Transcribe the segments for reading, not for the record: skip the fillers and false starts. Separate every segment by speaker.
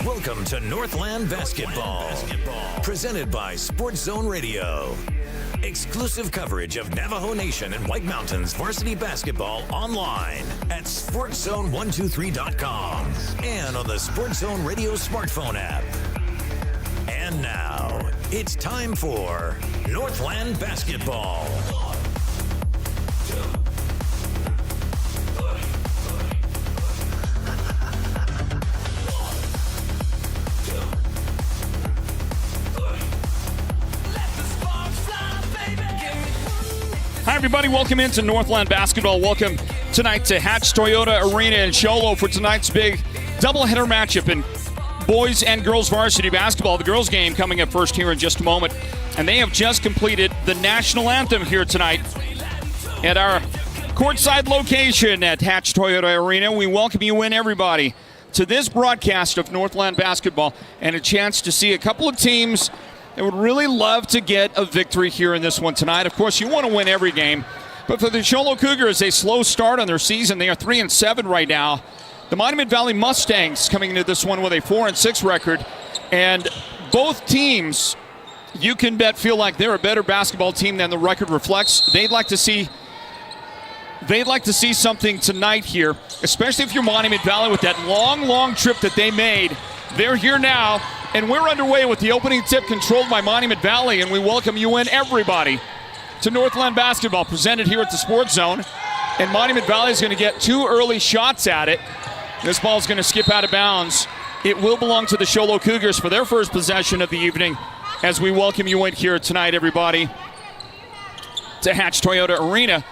Speaker 1: Welcome to Northland Basketball, presented by Sports Zone Radio. Exclusive coverage of Navajo Nation and White Mountains varsity basketball online at sportszone123.com and on the Sports Zone Radio smartphone app. And now, it's time for Northland Basketball.
Speaker 2: Hi, everybody. Welcome into Northland Basketball. Welcome tonight to Hatch Toyota Arena in Show Low for tonight's big doubleheader matchup in boys and girls varsity basketball. The girls game coming up first here in just a moment. And they have just completed the national anthem here tonight at our courtside location at Hatch Toyota Arena. We welcome you in, everybody, to this broadcast of Northland Basketball and a chance to see a couple of teams that would really love to get a victory here in this one tonight. Of course, you want to win every game. But for the Show Low Cougars, a slow start on their season. They are 3-7 right now. The Monument Valley Mustangs coming into this one with a 4-6 record. And both teams, you can bet, feel like they're a better basketball team than the record reflects. They'd like to see something tonight here, especially if you're Monument Valley with that long trip that they made. They're here now. And we're underway with the opening tip controlled by Monument Valley, and we welcome you in, everybody, to Northland Basketball, presented here at the Sports Zone. And Monument Valley is going to get two early shots at it. This ball is going to skip out of bounds. It will belong to the Show Low Cougars for their first possession of the evening as we welcome you in here tonight, everybody, to Hatch Toyota Arena,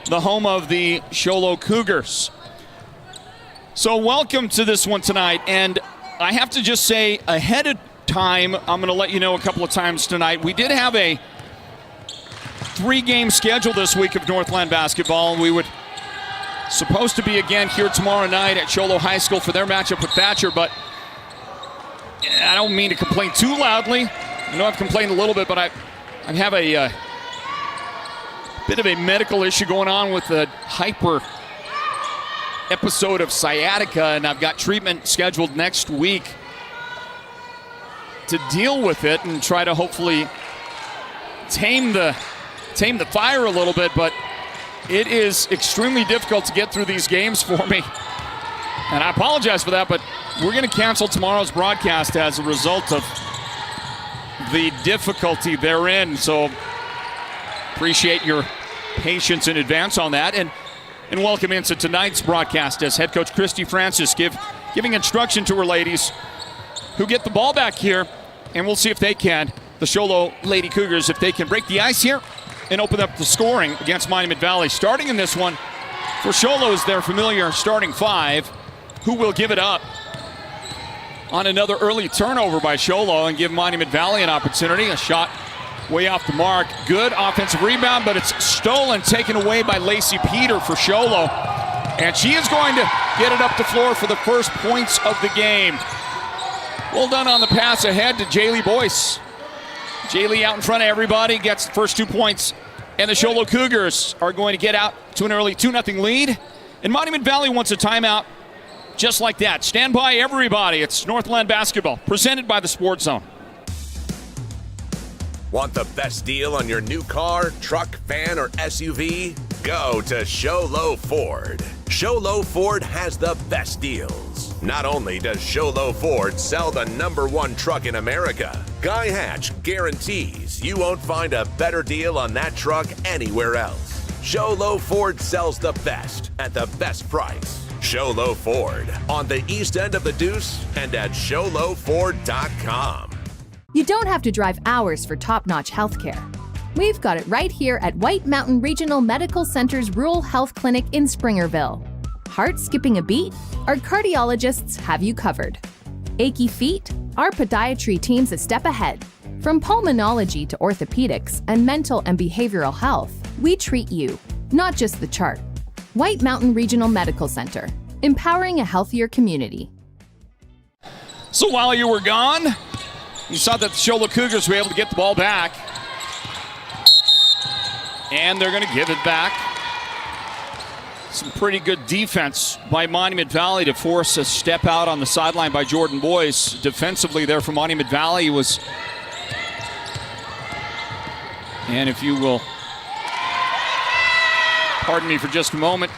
Speaker 2: the home of the Show Low Cougars. So welcome to this one tonight, and I have to just say ahead of time, I'm going to let you know a couple of times tonight. We did have a 3-game schedule this week of Northland Basketball. We would supposed to be again here tomorrow night at Show Low High School for their matchup with Thatcher, but I don't mean to complain too loudly. I know I've complained a little bit, but I have a bit of a medical issue going on with a hyper episode of sciatica, and I've got treatment scheduled next week to deal with it and try to hopefully tame the fire a little bit, but it is extremely difficult to get through these games for me, and I apologize for that, but we're going to cancel tomorrow's broadcast as a result of the difficulty therein, so appreciate your patience in advance on that. And welcome into tonight's broadcast as head coach Christy Francis giving instruction to her ladies who get the ball back here, and we'll see if they can, the Show Low Lady Cougars, if they can break the ice here and open up the scoring against Monument Valley. Starting in this one for Show Low is their familiar starting five, who will give it up on another early turnover by Show Low and give Monument Valley an opportunity. A shot way off the mark. Good offensive rebound, but it's stolen, taken away by Lacey Peter for Show Low. And she is going to get it up the floor for the first points of the game. Well done on the pass ahead to Jaylee Boyce. Jaylee out in front of everybody, gets the first 2 points. And the Show Low Cougars are going to get out to an early 2-0 lead. And Monument Valley wants a timeout just like that. Stand by, everybody. It's Northland Basketball, presented by the Sports Zone.
Speaker 1: Want the best deal on your new car, truck, van, or SUV? Go to Show Low Ford. Show Low Ford has the best deals. Not only does Show Low Ford sell the #1 truck in America, Guy Hatch guarantees you won't find a better deal on that truck anywhere else. Show Low Ford sells the best at the best price. Show Low Ford on the east end of the Deuce and at showlowford.com.
Speaker 3: You don't have to drive hours for top-notch healthcare. We've got it right here at White Mountain Regional Medical Center's Rural Health Clinic in Springerville. Heart skipping a beat? Our cardiologists have you covered. Achy feet? Our podiatry team's a step ahead. From pulmonology to orthopedics and mental and behavioral health, we treat you, not just the chart. White Mountain Regional Medical Center, empowering a healthier community.
Speaker 2: So while you were gone, you saw that the Show Low Cougars were able to get the ball back. And they're going to give it back Some pretty good defense by Monument Valley to force a step out on the sideline by Jordan Boyce. Defensively there for Monument Valley was, and if you will pardon me for just a moment,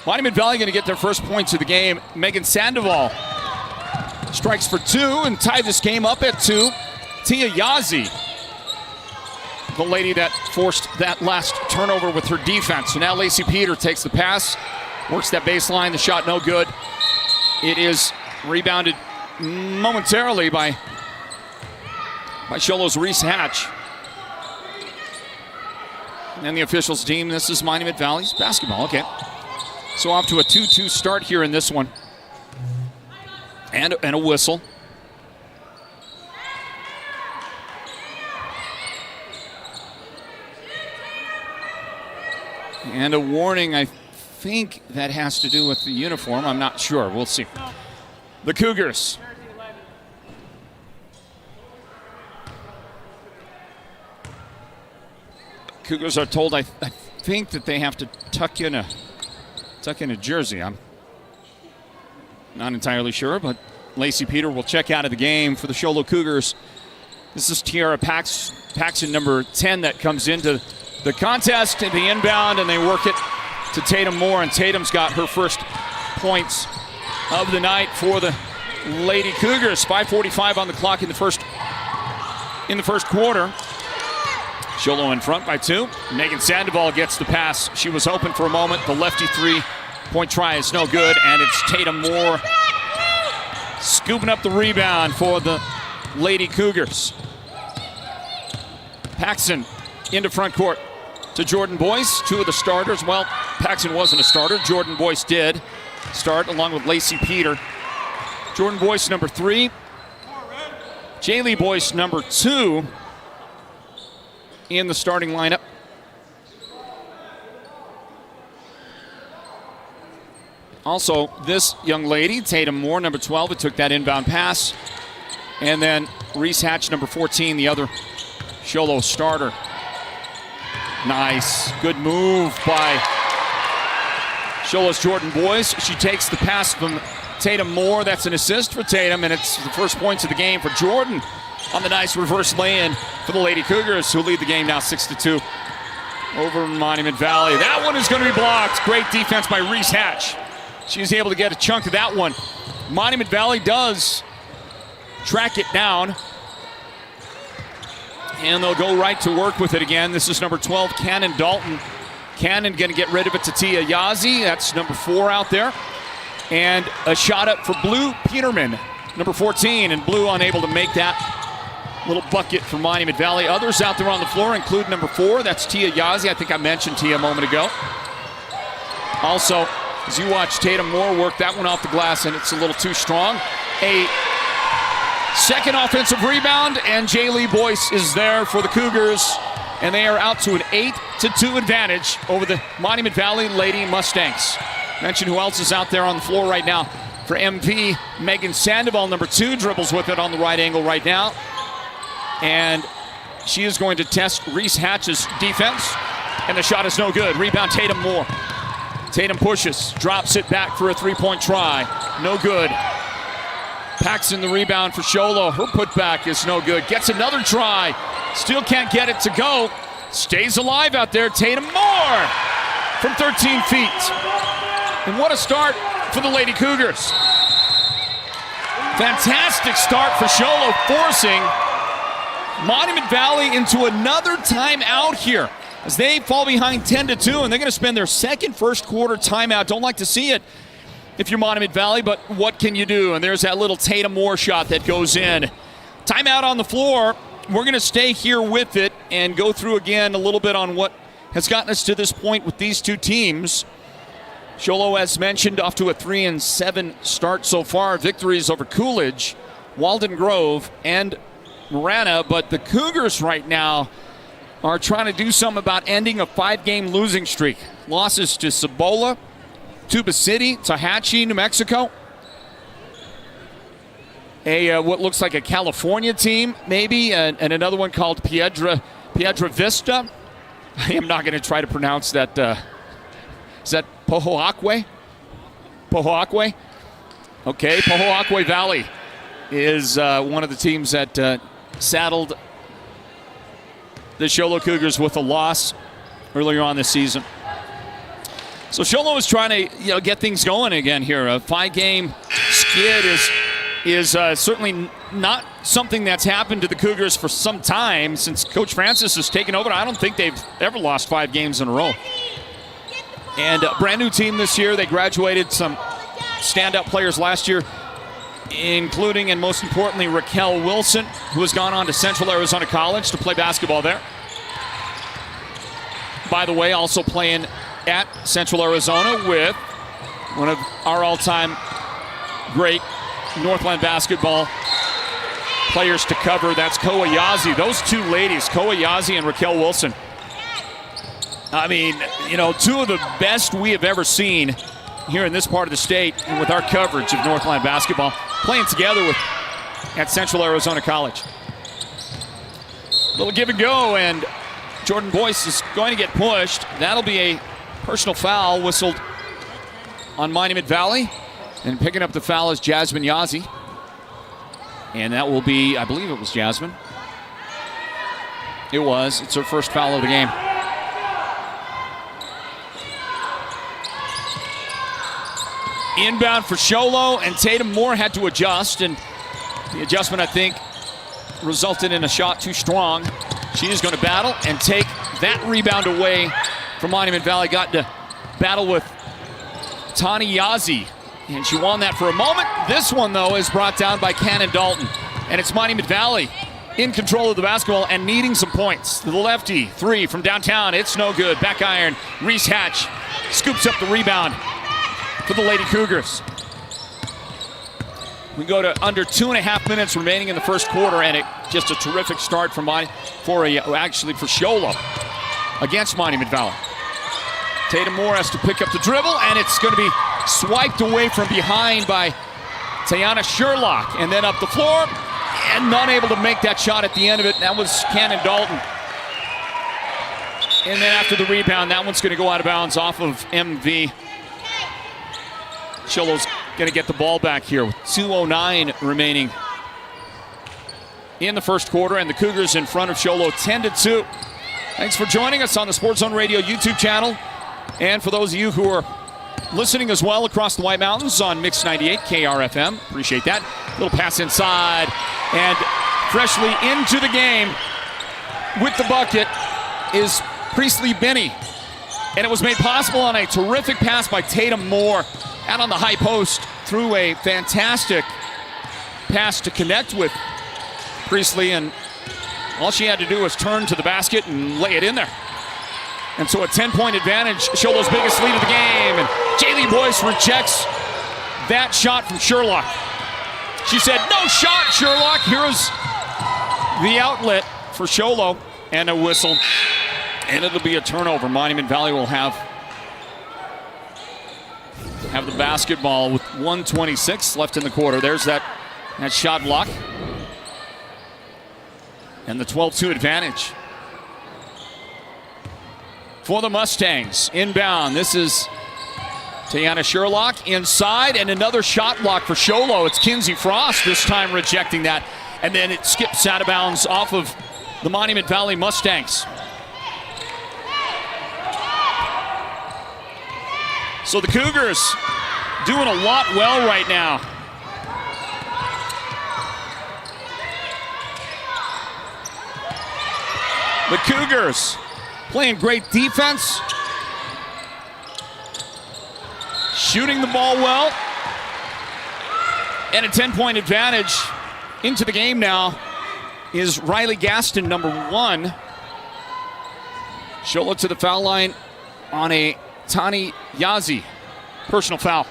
Speaker 2: Monument Valley going to get their first points of the game. Megan Sandoval strikes for 2 and tie this game up at 2. Tia Yazi, the lady that forced that last turnover with her defense. So now Lacey Peter takes the pass, works that baseline, the shot no good. It is rebounded momentarily by Show Low's Reese Hatch. And the officials deem this is Monument Valley's basketball. Okay. So off to a 2-2 start here in this one. And a whistle. And a warning, I think that has to do with the uniform. I'm not sure. We'll see. The Cougars. Cougars are told, I think that they have to tuck in a jersey. I'm not entirely sure, but Lacey Peter will check out of the game for the Show Low Cougars. This is Tiara Paxson, number 10, that comes into the contest, the inbound, and they work it to Tatum Moore, and Tatum's got her first points of the night for the Lady Cougars. 5:45 on the clock in the first quarter. Show Low in front by 2. Megan Sandoval gets the pass. She was open for a moment. The lefty 3-point try is no good, and it's Tatum Moore scooping up the rebound for the Lady Cougars. Paxson into front court to Jordan Boyce, 2 of the starters. Well, Paxson wasn't a starter. Jordan Boyce did start along with Lacey Peter. Jordan Boyce, number 3. Jaylee Boyce, number 2, in the starting lineup. Also, this young lady, Tatum Moore, number 12, who took that inbound pass. And then Reese Hatch, number 14, the other Show Low starter. Nice. Good move by Show Low's Jordan Boyce. She takes the pass from Tatum Moore. That's an assist for Tatum, and it's the first points of the game for Jordan on the nice reverse lay-in for the Lady Cougars, who lead the game now 6-2 over Monument Valley. That one is going to be blocked. Great defense by Reese Hatch. She's able to get a chunk of that one. Monument Valley does track it down, and they'll go right to work with it again. This is number 12, Cannon Dalton. Cannon going to get rid of it to Tia Yazi. That's number 4 out there. And a shot up for Blue Peterman, number 14. And Blue unable to make that little bucket for Monument Valley. Others out there on the floor include number 4. That's Tia Yazi. I think I mentioned Tia a moment ago. Also, as you watch Tatum Moore work that one off the glass, and it's a little too strong. A second offensive rebound, and Jaylee Boyce is there for the Cougars, and they are out to an 8-2 advantage over the Monument Valley Lady Mustangs. Mention who else is out there on the floor right now for MP. Megan Sandoval, number 2, dribbles with it on the right angle right now, and she is going to test Reese Hatch's defense, and the shot is no good. Rebound Tatum Moore. Tatum pushes, drops it back for a 3-point try. No good. Paxson the rebound for Show Low. Her putback is no good. Gets another try. Still can't get it to go. Stays alive out there. Tatum Moore from 13 feet. And what a start for the Lady Cougars. Fantastic start for Show Low, forcing Monument Valley into another timeout here, as they fall behind 10-2, and they're going to spend their second first quarter timeout. Don't like to see it if you're Monument Valley, but what can you do? And there's that little Tatum Moore shot that goes in. Timeout on the floor. We're going to stay here with it and go through again a little bit on what has gotten us to this point with these two teams. Show Low, as mentioned, off to a 3-7 start so far. Victories over Coolidge, Walden Grove, and Marana, but the Cougars right now are trying to do something about ending a 5-game losing streak. Losses to Cibola, Tuba City, Tehachapi, New Mexico. What looks like a California team, maybe, and another one called Piedra Vista. I am not going to try to pronounce that. Is that Pohoakwe. Okay, Pohoakwe Valley is one of the teams that saddled the Show Low Cougars with a loss earlier on this season. So Show Low is trying to get things going again here. A 5-game skid is certainly not something that's happened to the Cougars for some time since Coach Francis has taken over. I don't think they've ever lost 5 games in a row. And a brand new team this year. They graduated some standout players last year, including and most importantly Raquel Wilson, who has gone on to Central Arizona College to play basketball there. By the way, also playing at Central Arizona with one of our all-time great Northland Basketball players to cover. That's Koa Yazi. Those two ladies, Koa Yazi and Raquel Wilson. I mean, two of the best we have ever seen here in this part of the state and with our coverage of Northland Basketball, playing together at Central Arizona College. Little give and go, and Jordan Boyce is going to get pushed. That'll be a personal foul whistled on Monument Valley. And picking up the foul is Jasmine Yazi. And that will be, I believe it was Jasmine. It was. It's her first foul of the game. Inbound for Show Low, and Tatum Moore had to adjust. And the adjustment, I think, resulted in a shot too strong. She is going to battle and take that rebound away from Monument Valley. Got to battle with Tani Yazi. And she won that for a moment. This one, though, is brought down by Cannon Dalton. And it's Monument Valley in control of the basketball and needing some points. The lefty, 3 from downtown. It's no good. Back iron. Reese Hatch scoops up the rebound for the Lady Cougars. We go to under 2.5 minutes remaining in the first quarter, and just a terrific start for Show Low against Monument Valley. Tatum Moore has to pick up the dribble, and it's going to be swiped away from behind by Tiana Sherlock, and then up the floor, and not able to make that shot at the end of it. That was Cannon Dalton. And then after the rebound, that one's going to go out of bounds off of MV. Show Low's going to get the ball back here with 2:09 remaining in the first quarter, and the Cougars in front of Show Low 10-2. Thanks for joining us on the Sports Zone Radio YouTube channel. And for those of you who are listening as well across the White Mountains on Mix 98 KRFM, appreciate that. Little pass inside, and freshly into the game with the bucket is Priestley Binney. And it was made possible on a terrific pass by Tatum Moore out on the high post through a fantastic pass to connect with Priestley, and all she had to do was turn to the basket and lay it in there. And so a 10-point advantage, Show Low's biggest lead of the game. And Jaylee Boyce rejects that shot from Sherlock. She said, "No shot, Sherlock." Here's the outlet for Show Low, and a whistle. And it'll be a turnover. Monument Valley will have the basketball with 1:26 left in the quarter. There's that shot block. And the 12-2 advantage for the Mustangs. Inbound, this is Tiana Sherlock inside, and another shot block for Show Low. It's Kinsey Frost this time rejecting that, and then it skips out of bounds off of the Monument Valley Mustangs. So the Cougars doing a lot well right now. The Cougars playing great defense, shooting the ball well, and a 10-point advantage into the game now is Riley Gaston, number 1. Show Low to the foul line on a Tani Yazi personal foul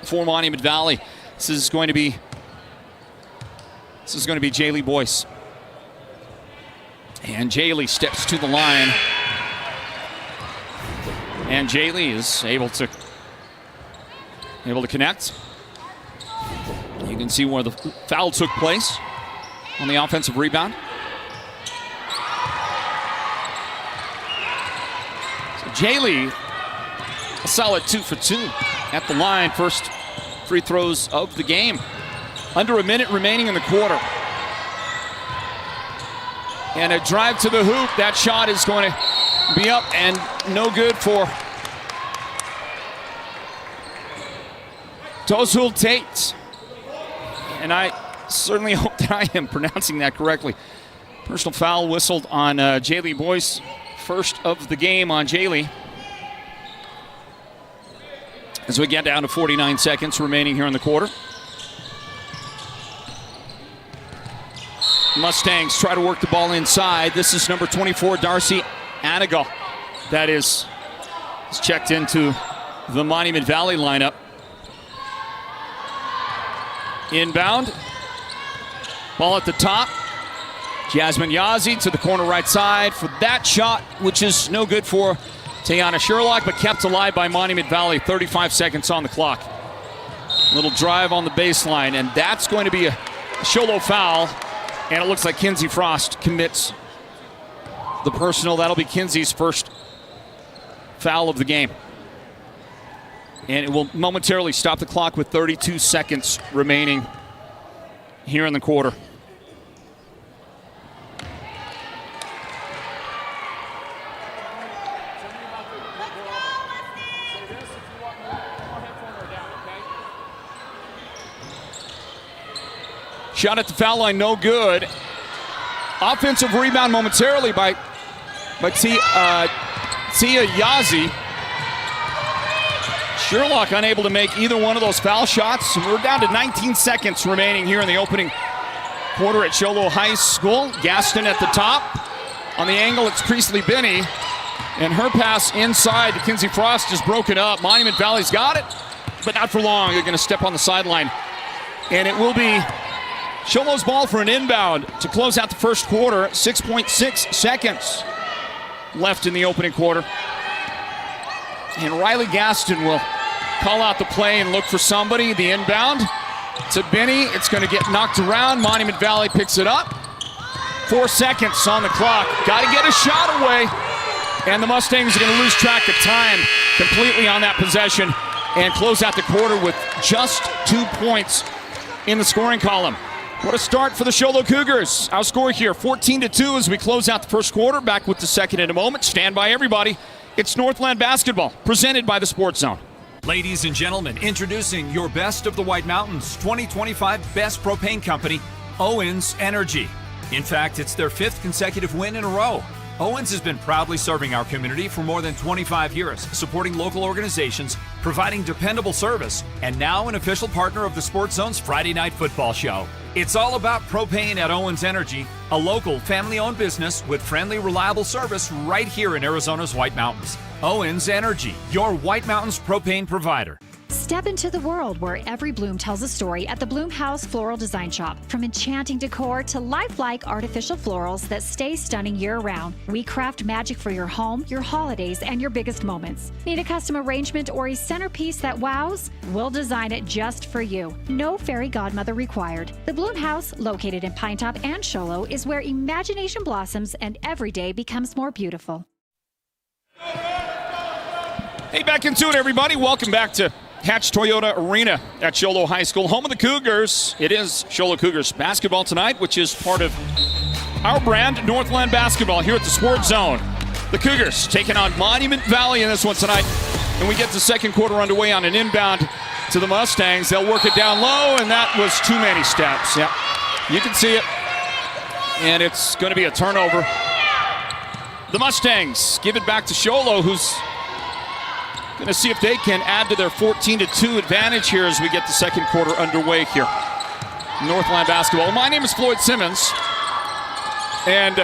Speaker 2: for Monument Valley. This is going to be Jaylee Boyce. And Jaylee steps to the line. And Jaylee is able to connect. You can see where the foul took place on the offensive rebound. So Jaylee a solid 2 for 2 at the line. First free throws of the game. Under a minute remaining in the quarter. And a drive to the hoop. That shot is going to be up and no good for Tozul Tate. And I certainly hope that I am pronouncing that correctly. Personal foul whistled on Jaylee Boyce. First of the game on Jaylee. As we get down to 49 seconds remaining here in the quarter. Mustangs try to work the ball inside. This is number 24, Darcy Anigal. That is checked into the Monument Valley lineup. Inbound. Ball at the top. Jasmine Yazzie to the corner right side for that shot, which is no good for Tayana Sherlock, but kept alive by Monument Valley. 35 seconds on the clock. Little drive on the baseline, and that's going to be a Show Low foul. And it looks like Kinsey Frost commits the personal. That'll be Kinsey's first foul of the game. And it will momentarily stop the clock with 32 seconds remaining here in the quarter. Shot at the foul line, no good. Offensive rebound momentarily by Tia Yazzie. Sherlock unable to make either one of those foul shots. We're down to 19 seconds remaining here in the opening quarter at Show Low High School. Gaston at the top. On the angle, it's Priestley Binney. And her pass inside to Kinsey Frost is broken up. Monument Valley's got it, but not for long. They're going to step on the sideline. And it will be Show Low's ball for an inbound to close out the first quarter. 6.6 seconds left in the opening quarter. And Riley Gaston will call out the play and look for somebody. The inbound to Binney. It's going to get knocked around. Monument Valley picks it up. 4 seconds on the clock. Got to get a shot away. And the Mustangs are going to lose track of time completely on that possession and close out the quarter with just 2 points in the scoring column. What a start for the Show Low Cougars. Our score here, 14-2 as we close out the first quarter. Back with the second in a moment. Stand by, everybody. It's Northland Basketball, presented by the Sports Zone.
Speaker 4: Ladies and gentlemen, introducing your best of the White Mountains 2025 Best Propane Company, Owens Energy. In fact, it's their 5th consecutive win in a row. Owens has been proudly serving our community for more than 25 years, supporting local organizations, providing dependable service, and now an official partner of the Sports Zone's Friday Night Football Show. It's all about propane at Owens Energy, a local family-owned business with friendly, reliable service right here in Arizona's White Mountains. Owens Energy, your White Mountains propane provider.
Speaker 5: Step into the world where every bloom tells a story at the Bloom House Floral Design Shop. From enchanting decor to lifelike artificial florals that stay stunning year-round, we craft magic for your home, your holidays, and your biggest moments. Need a custom arrangement or a centerpiece that wows? We'll design it just for you. No fairy godmother required. The Bloom House, located in Pinetop and Show Low, is where imagination blossoms and every day becomes more beautiful.
Speaker 2: Hey, back into it, everybody. Welcome back to Hatch Toyota Arena at Show Low High School, home of the Cougars. It is Show Low Cougars basketball tonight, which is part of our brand, Northland Basketball, here at the Sports Zone. The Cougars taking on Monument Valley in this one tonight. And we get the second quarter underway on an inbound to the Mustangs. They'll work it down low, and that was too many steps. Yeah, you can see it. And it's going to be a turnover. The Mustangs give it back to Show Low, who's going to see if they can add to their 14-2 advantage here as we get the second quarter underway here. Northland Basketball. My name is Floyd Simmons, and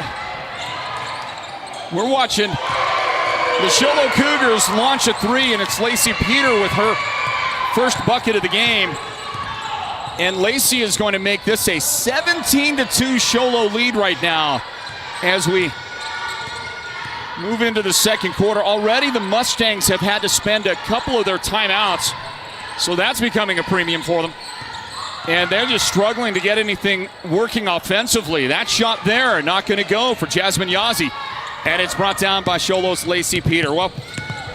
Speaker 2: we're watching the Show Low Cougars launch a three, and it's Lacey Peter with her first bucket of the game. And Lacey is going to make this a 17-2 Show Low lead right now as we move into the second quarter. Already the Mustangs have had to spend a couple of their timeouts, so that's becoming a premium for them. And they're just struggling to get anything working offensively. That shot there, not going to go for Jasmine Yazzie. And it's brought down by Show Low's Lacey Peter. Well,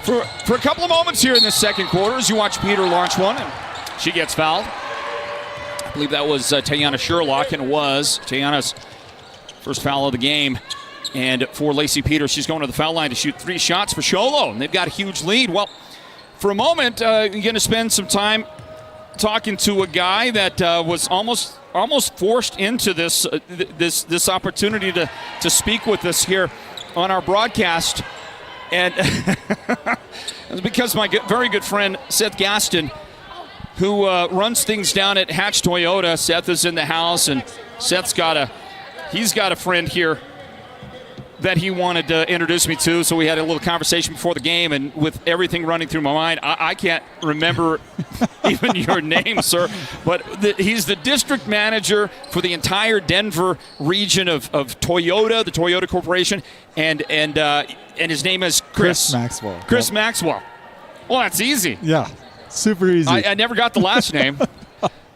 Speaker 2: for a couple of moments here in the second quarter as you watch Peter launch one, and she gets fouled. I believe that was Tayana Sherlock, and it was Tayana's first foul of the game. And for Lacey Peters, she's going to the foul line to shoot 3 shots for Show Low, and they've got a huge lead. Well, for a moment, you're going to spend some time talking to a guy that was almost forced into this opportunity to speak with us here on our broadcast. And it's because my very good friend Seth Gaston, who runs things down at Hatch Toyota. Seth is in the house, and Seth's got a friend here that he wanted to introduce me to. So we had a little conversation before the game, and with everything running through my mind, I can't remember even your name, sir. But he's the district manager for the entire Denver region of Toyota, the Toyota Corporation, and his name is Chris
Speaker 6: Maxwell.
Speaker 2: Chris Maxwell. Well, that's easy.
Speaker 6: Yeah, super easy.
Speaker 2: I never got the last name.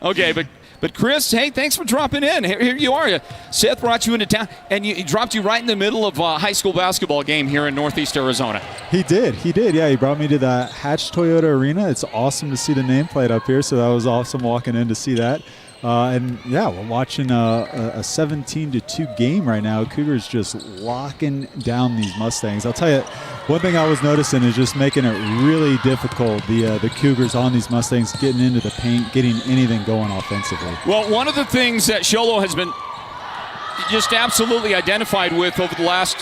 Speaker 2: Okay, but Chris, hey, thanks for dropping in. Here you are. Seth brought you into town, and he dropped you right in the middle of a high school basketball game here in Northeast Arizona.
Speaker 6: He did. Yeah, he brought me to the Hatch Toyota Arena. It's awesome to see the nameplate up here, so that was awesome walking in to see that. And yeah, we're watching a 17-2 game right now. Cougars just locking down these Mustangs. I'll tell you, one thing I was noticing is just making it really difficult, the Cougars on these Mustangs, getting into the paint, getting anything going offensively.
Speaker 2: Well, one of the things that Show Low has been just absolutely identified with over the last,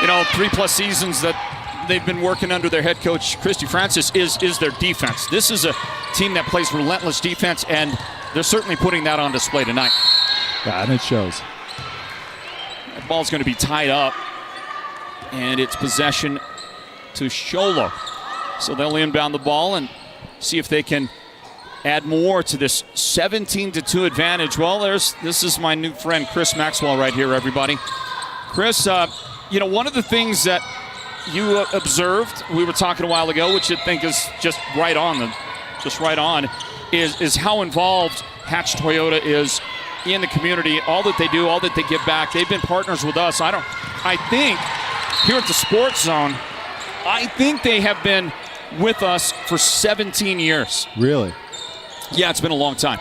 Speaker 2: 3+ seasons that they've been working under their head coach, Christy Francis, is their defense. This is a team that plays relentless defense, and they're certainly putting that on display tonight.
Speaker 6: Yeah, and it shows.
Speaker 2: That ball's going to be tied up, and it's possession to Show Low. So they'll inbound the ball and see if they can add more to this 17-2 advantage. Well, this is my new friend Chris Maxwell right here, everybody. Chris, one of the things that you observed, we were talking a while ago, which I think is just right on, is how involved Hatch Toyota is in the community, all that they do, all that they give back. They've been partners with us. I think here at the Sports Zone, I think they have been with us for 17 years.
Speaker 6: Really?
Speaker 2: Yeah, it's been a long time.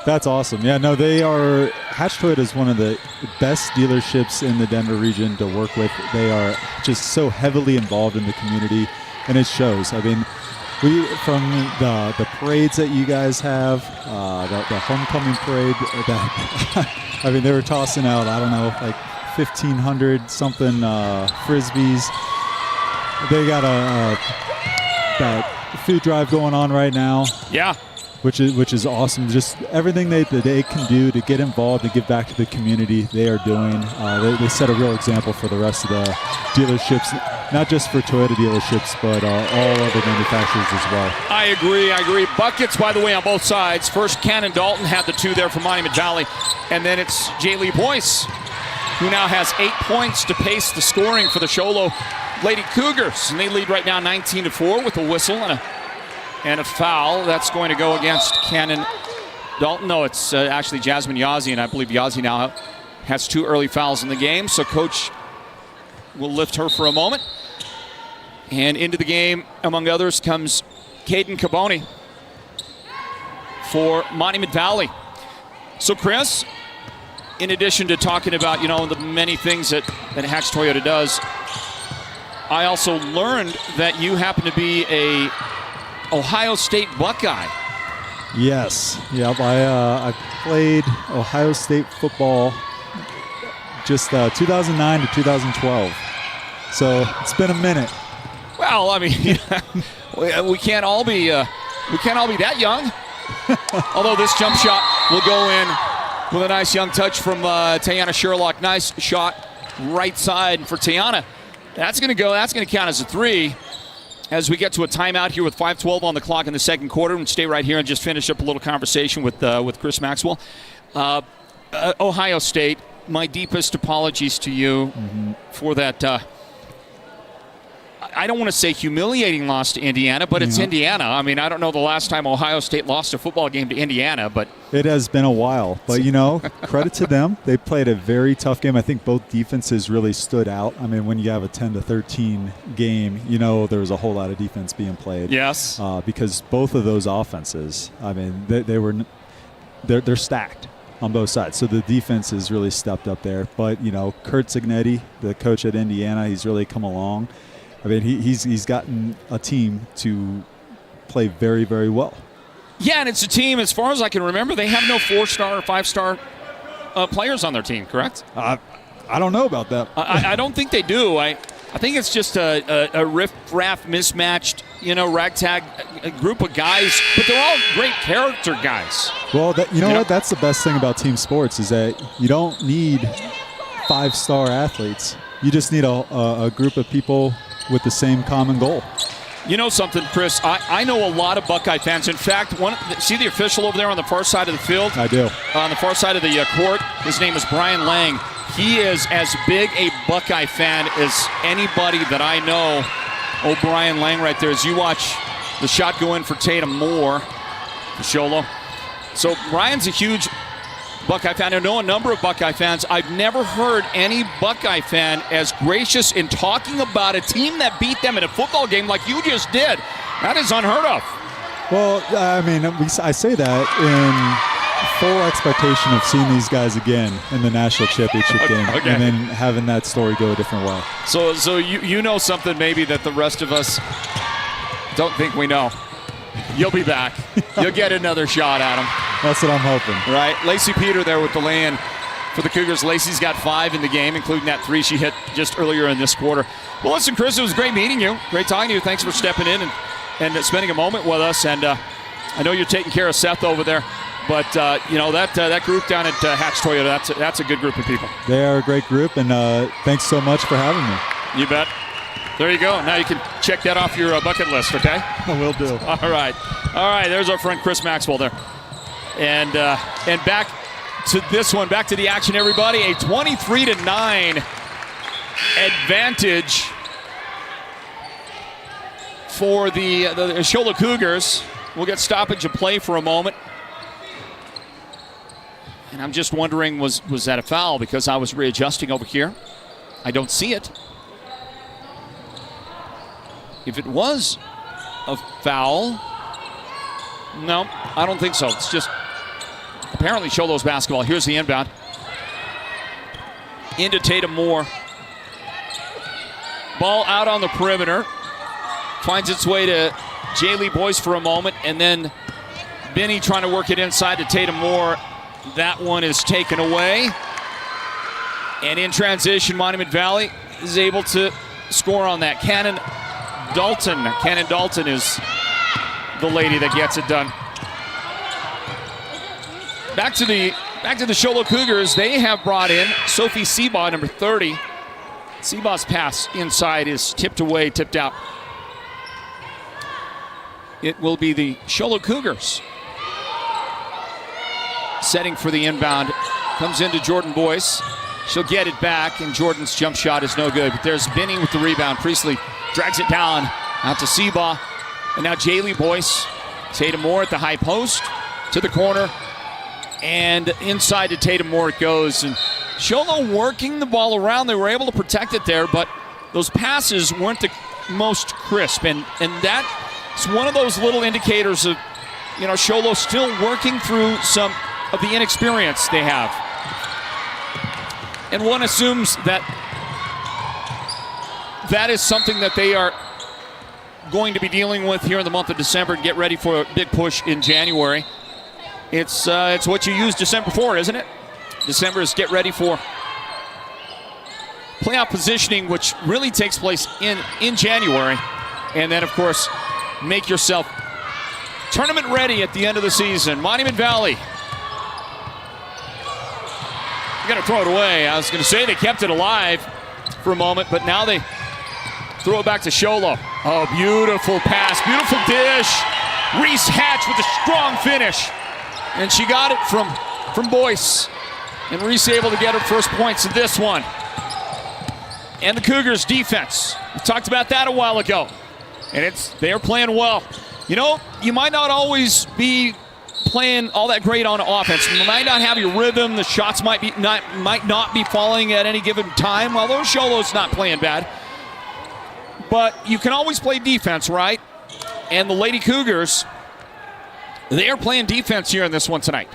Speaker 6: That's awesome. Yeah, no, they are. Hatch Toyota is one of the best dealerships in the Denver region to work with. They are just so heavily involved in the community, and it shows. I mean, from the parades that you guys have, the homecoming parade, they were tossing out, I don't know, like 1,500 something frisbees. They got a food drive going on right now.
Speaker 2: Yeah.
Speaker 6: Which is awesome. Just everything that they can do to get involved and give back to the community, they are doing. They set a real example for the rest of the dealerships, not just for Toyota dealerships, but all other manufacturers as well.
Speaker 2: I agree. Buckets, by the way, on both sides. First, Cannon Dalton had the 2 there for Monument Valley, and then it's Jaylee Boyce, who now has 8 points to pace the scoring for the Show Low Lady Cougars, and they lead right now 19-4 with a whistle and a foul. That's going to go against Cannon Dalton. No, it's actually Jasmine Yazzie, and I believe Yazzie now has 2 early fouls in the game, so Coach will lift her for a moment. And into the game, among others, comes Caden Caboni for Monument Valley. So, Chris, in addition to talking about, the many things that Hatch Toyota does, I also learned that you happen to be a Ohio State Buckeye.
Speaker 6: Yes. Yep. I played Ohio State football just 2009 to 2012. So it's been a minute.
Speaker 2: Well, I mean, we can't all be that young. Although this jump shot will go in with a nice young touch from Tayana Sherlock. Nice shot right side for Tayana. That's going to count as a 3. As we get to a timeout here with 5:12 on the clock in the second quarter, and stay right here and just finish up a little conversation with Chris Maxwell. Ohio State, my deepest apologies to you for that. I don't want to say humiliating loss to Indiana, but it's Indiana. I mean, I don't know the last time Ohio State lost a football game to Indiana, but
Speaker 6: it has been a while. But, credit to them. They played a very tough game. I think both defenses really stood out. I mean, when you have a 10-13 game, there was a whole lot of defense being played.
Speaker 2: Yes.
Speaker 6: Because both of those offenses, I mean, they're stacked on both sides. So the defense has really stepped up there. But, Kurt Cignetti, the coach at Indiana, he's really come along. I mean, he's gotten a team to play very, very well.
Speaker 2: Yeah, and it's a team, as far as I can remember, they have no 4-star or 5-star players on their team, correct?
Speaker 6: I don't know about that.
Speaker 2: I don't think they do. I think it's just a riff-raff, mismatched, ragtag group of guys, but they're all great character guys.
Speaker 6: Well, what? That's the best thing about team sports is that you don't need 5-star athletes. You just need a group of people with the same common goal.
Speaker 2: You know something, Chris? I know a lot of Buckeye fans. In fact, see the official over there on the far side of the field?
Speaker 6: I do.
Speaker 2: On the far side of the court, his name is Brian Lang. He is as big a Buckeye fan as anybody that I know. Oh, Brian Lang right there. As you watch the shot go in for Tatum Moore, the Show Low. So Brian's a huge Buckeye fan. I know a number of Buckeye fans. I've never heard any Buckeye fan as gracious in talking about a team that beat them in a football game like you just did. That is unheard of.
Speaker 6: Well, I mean, I say that in full expectation of seeing these guys again in the national championship game, and then having that story go a different way.
Speaker 2: So you know something maybe that the rest of us don't think we know. You'll be back. You'll get another shot at him.
Speaker 6: That's what I'm hoping.
Speaker 2: Right. Lacey Peter there with the lay-in for the Cougars. Lacey's got 5 in the game, including that 3 she hit just earlier in this quarter. Well, listen, Chris, it was great meeting you. Great talking to you. Thanks for stepping in and spending a moment with us. And I know you're taking care of Seth over there. But, that group down at Hatch Toyota, that's a good group of people. They
Speaker 6: are a great group, and thanks so much for having me.
Speaker 2: You bet. There you go. Now you can check that off your bucket list, okay?
Speaker 6: I will do.
Speaker 2: All right. There's our friend Chris Maxwell there. And back to this one, back to the action, everybody. A 23-9 advantage for the Show Low Cougars. We'll get stoppage of play for a moment. And I'm just wondering, was that a foul? Because I was readjusting over here. I don't see it. If it was a foul, no, I don't think so. It's just apparently Show Low's basketball. Here's the inbound. Into Tatum Moore. Ball out on the perimeter. Finds its way to Jaylee Boyce for a moment, and then Benny trying to work it inside to Tatum Moore. That one is taken away. And in transition, Monument Valley is able to score on that. Cannon Dalton is the lady that gets it done. Back to the Show Low Cougars. They have brought in Sophie Seabaugh, number 30. Seabaugh's pass inside is tipped out. It will be the Show Low Cougars setting for the inbound. Comes into Jordan Boyce. She'll get it back, and Jordan's jump shot is no good. But there's Benny with the rebound. Priestley drags it down out to Seabaugh. And now Jaylee Boyce. Tatum Moore at the high post to the corner. And inside to Tatum Moore it goes. And Show Low working the ball around. They were able to protect it there, but those passes weren't the most crisp. And that's one of those little indicators of, Show Low still working through some of the inexperience they have. And one assumes that is something that they are going to be dealing with here in the month of December and get ready for a big push in January. It's what you use December for, isn't it? December is get ready for playoff positioning, which really takes place in January. And then, of course, make yourself tournament ready at the end of the season. Monument Valley. Going to throw it away. I was going to say they kept it alive for a moment, but now they throw it back to Show Low. Oh, beautiful pass, beautiful dish. Reese Hatch with a strong finish. And she got it from Boyce. And Reese able to get her first points in this one. and the Cougars defense. We talked about that a while ago. And they're playing well. You know, you might not always be playing all that great on offense. You might not have your rhythm. The shots might not be falling at any given time, although Show Low's not playing bad. But you can always play defense, right? And the Lady Cougars, they are playing defense here in this one tonight.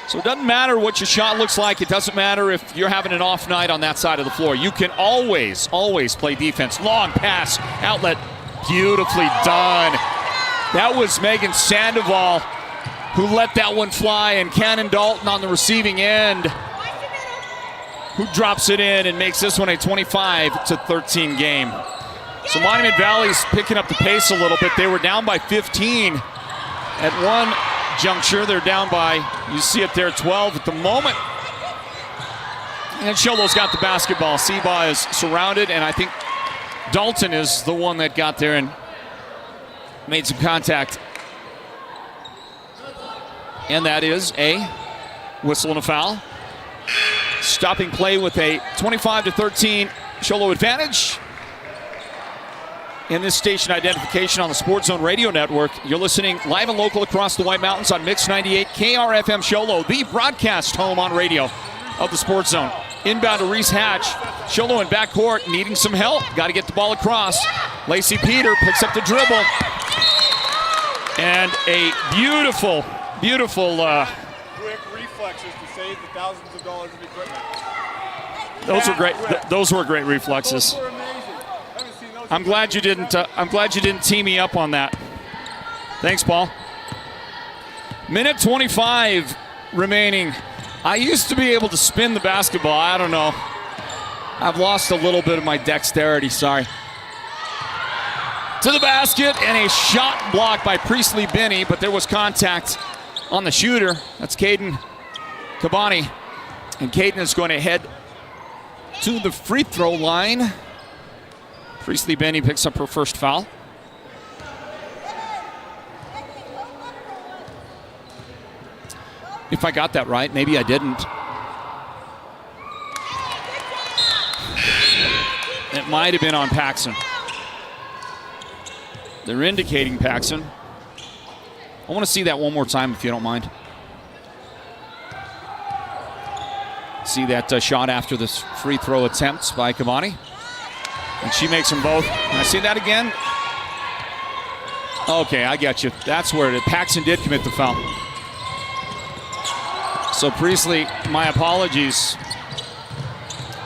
Speaker 2: So it doesn't matter what your shot looks like. It doesn't matter if you're having an off night on that side of the floor. You can always play defense. Long pass, outlet, beautifully done. That was Megan Sandoval who let that one fly, and Cannon Dalton on the receiving end who drops it in and makes this one a 25-13 game. So Monument Valley's picking up the pace a little bit. They were down by 15 at one juncture. They're down by, you see it there, 12 at the moment. And Show Low's got the basketball. Seba is surrounded, and I think Dalton is the one that got there and made some contact. And that is a whistle and a foul. Stopping play with a 25-13 Show Low advantage. In this station identification on the Sports Zone Radio Network, you're listening live and local across the White Mountains on Mix 98 KRFM Show Low, the broadcast home on radio of the Sports Zone. Inbound to Reese Hatch. Show Low in backcourt, needing some help. Got to get the ball across. Lacey Peter picks up the dribble. And a beautiful quick
Speaker 7: reflexes to save the thousands of dollars of equipment.
Speaker 2: Those were great. Those were great reflexes.
Speaker 7: Those were amazing. Haven't seen those.
Speaker 2: I'm glad you didn't tee me up on that. Thanks, Paul. Minute 25 remaining. I used to be able to spin the basketball. I don't know. I've lost a little bit of my dexterity. Sorry. To the basket, and a shot blocked by Priestley Binney, but there was contact on the shooter. That's Caden Kabani. And Caden is going to head to the free throw line. Priestley Binney picks up her first foul. If I got that right, maybe I didn't. It might have been on Paxson. They're indicating Paxson. I want to see that one more time if you don't mind. See that shot after this free throw attempts by Kabani. And she makes them both. Can I see that again? Okay, I get you. That's where Paxson did commit the foul. So Priestley, my apologies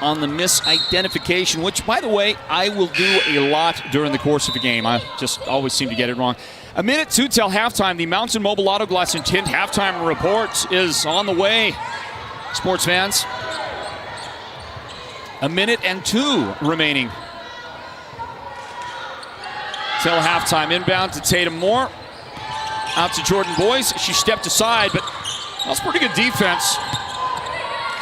Speaker 2: on the misidentification, which, by the way, I will do a lot during the course of a game. I just always seem to get it wrong. A minute 2 till halftime. The Mountain Mobile Auto Glass and Tint halftime report is on the way, sports fans. A minute and 2 remaining till halftime. Inbound to Tatum Moore. Out to Jordan Boyce. She stepped aside, but that was pretty good defense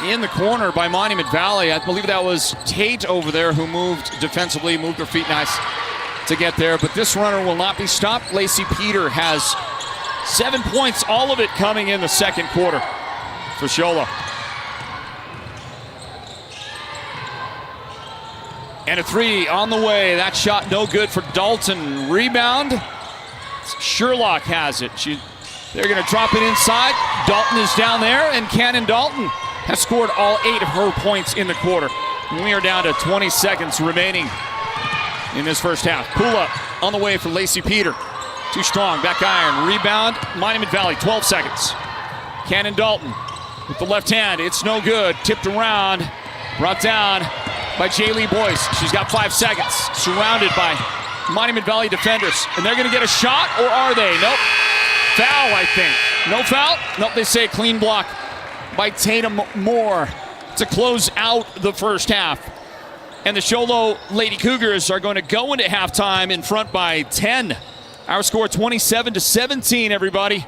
Speaker 2: in the corner by Monument Valley. I believe that was Tate over there who moved defensively, moved her feet nice to get there. But this runner will not be stopped. Lacey Peter has 7 points, all of it coming in the second quarter for Show Low. And a three on the way. That shot no good for Dalton. Rebound. Sherlock has it. They're going to drop it inside. Dalton is down there, and Cannon Dalton has scored all 8 of her points in the quarter. We are down to 20 seconds remaining in this first half. Pull up on the way for Lacey Peter. Too strong, back iron, rebound, Monument Valley, 12 seconds. Cannon Dalton with the left hand, it's no good. Tipped around, brought down by Jaylee Boyce. She's got 5 seconds, surrounded by Monument Valley defenders. And they're gonna get a shot, or are they? Nope. Foul, I think. No foul? Nope, they say clean block by Tatum Moore to close out the first half. And the Show Low Lady Cougars are going to go into halftime in front by 10. Our score 27-17, everybody.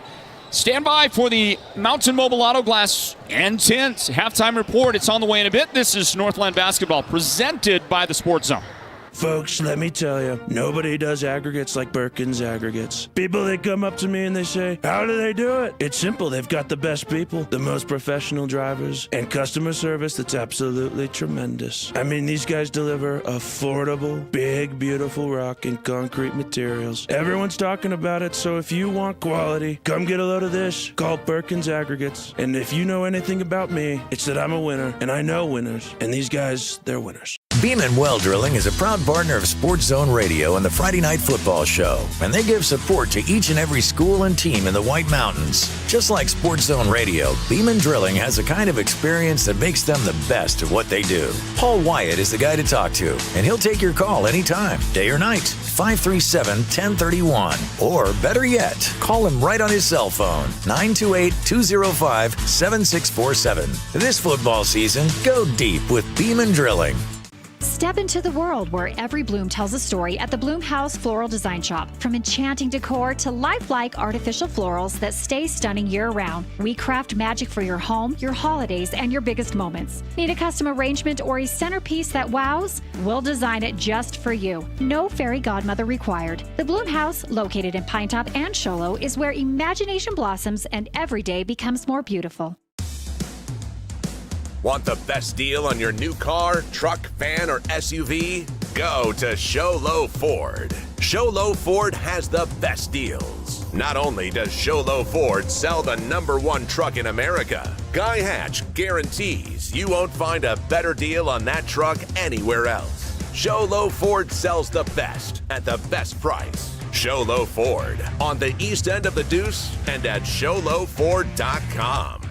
Speaker 2: Stand by for the Mountain Mobile Auto Glass and Tint halftime report. It's on the way in a bit. This is Northland Basketball presented by the Sports Zone.
Speaker 8: Folks, let me tell you, nobody does aggregates like Birkin's Aggregates. People, they come up to me and they say, how do they do it? It's simple. They've got the best people, the most professional drivers, and customer service that's absolutely tremendous. I mean, these guys deliver affordable, big, beautiful rock and concrete materials. Everyone's talking about it, so if you want quality, come get a load of this. Call Birkin's Aggregates. And if you know anything about me, it's that I'm a winner, and I know winners, and these guys, they're winners.
Speaker 9: Beeman Well Drilling is a proud partner of Sports Zone Radio and the Friday Night Football Show, and they give support to each and every school and team in the White Mountains. Just like Sports Zone Radio, Beeman Drilling has a kind of experience that makes them the best at what they do. Paul Wyatt is the guy to talk to, and he'll take your call anytime, day or night, 537-1031. Or better yet, call him right on his cell phone, 928-205-7647. This football season, go deep with Beeman Drilling.
Speaker 5: Step into the world where every bloom tells a story at the Bloom House Floral Design Shop. From enchanting decor to lifelike artificial florals that stay stunning year-round, we craft magic for your home, your holidays, and your biggest moments. Need a custom arrangement or a centerpiece that wows? We'll design it just for you. No fairy godmother required. The Bloom House, located in Pinetop and Show Low, is where imagination blossoms and every day becomes more beautiful.
Speaker 1: Want the best deal on your new car, truck, van, or SUV? Go to Show Low Ford. Show Low Ford has the best deals. Not only does Show Low Ford sell the #1 truck in America, Guy Hatch guarantees you won't find a better deal on that truck anywhere else. Show Low Ford sells the best at the best price. Show Low Ford on the east end of the Deuce and at showlowford.com.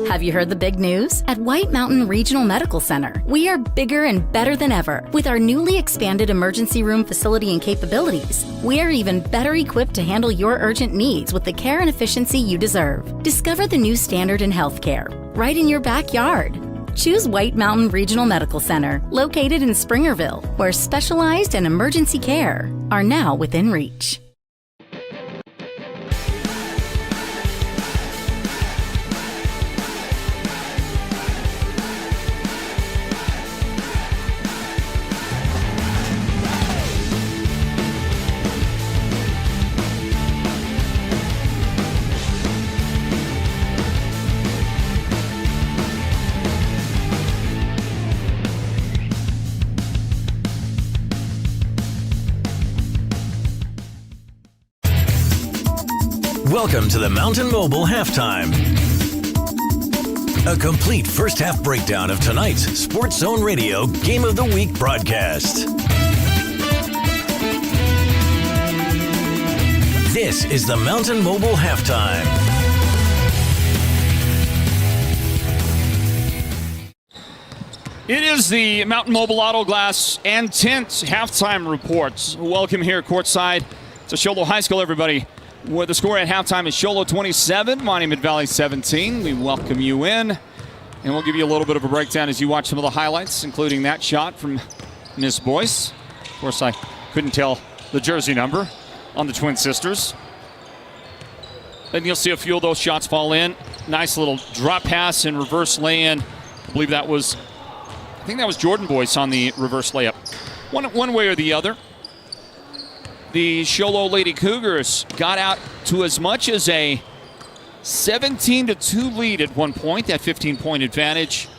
Speaker 10: Have you heard the big news? At White Mountain Regional Medical Center, we are bigger and better than ever. With our newly expanded emergency room facility and capabilities, we are even better equipped to handle your urgent needs with the care and efficiency you deserve. Discover the new standard in healthcare, right in your backyard. Choose White Mountain Regional Medical Center, located in Springerville, where specialized and emergency care are now within reach.
Speaker 9: Welcome to the Mountain Mobile Halftime. A complete first half breakdown of tonight's Sports Zone Radio Game of the Week broadcast. This is the Mountain Mobile Halftime.
Speaker 2: It is the Mountain Mobile Auto Glass and Tint halftime reports. Welcome here courtside to Show Low High School, everybody. Where the score at halftime is Show Low 27, Monument Valley 17. We welcome you in, and we'll give you a little bit of a breakdown as you watch some of the highlights, including that shot from Miss Boyce. Of course, I couldn't tell the jersey number on the twin sisters. Then you'll see a few of those shots fall in. Nice little drop pass and reverse lay-in. I think that was Jordan Boyce on the reverse layup. One way or the other. The Show Low Lady Cougars got out to as much as a 17-2 lead at one point, that 15-point advantage.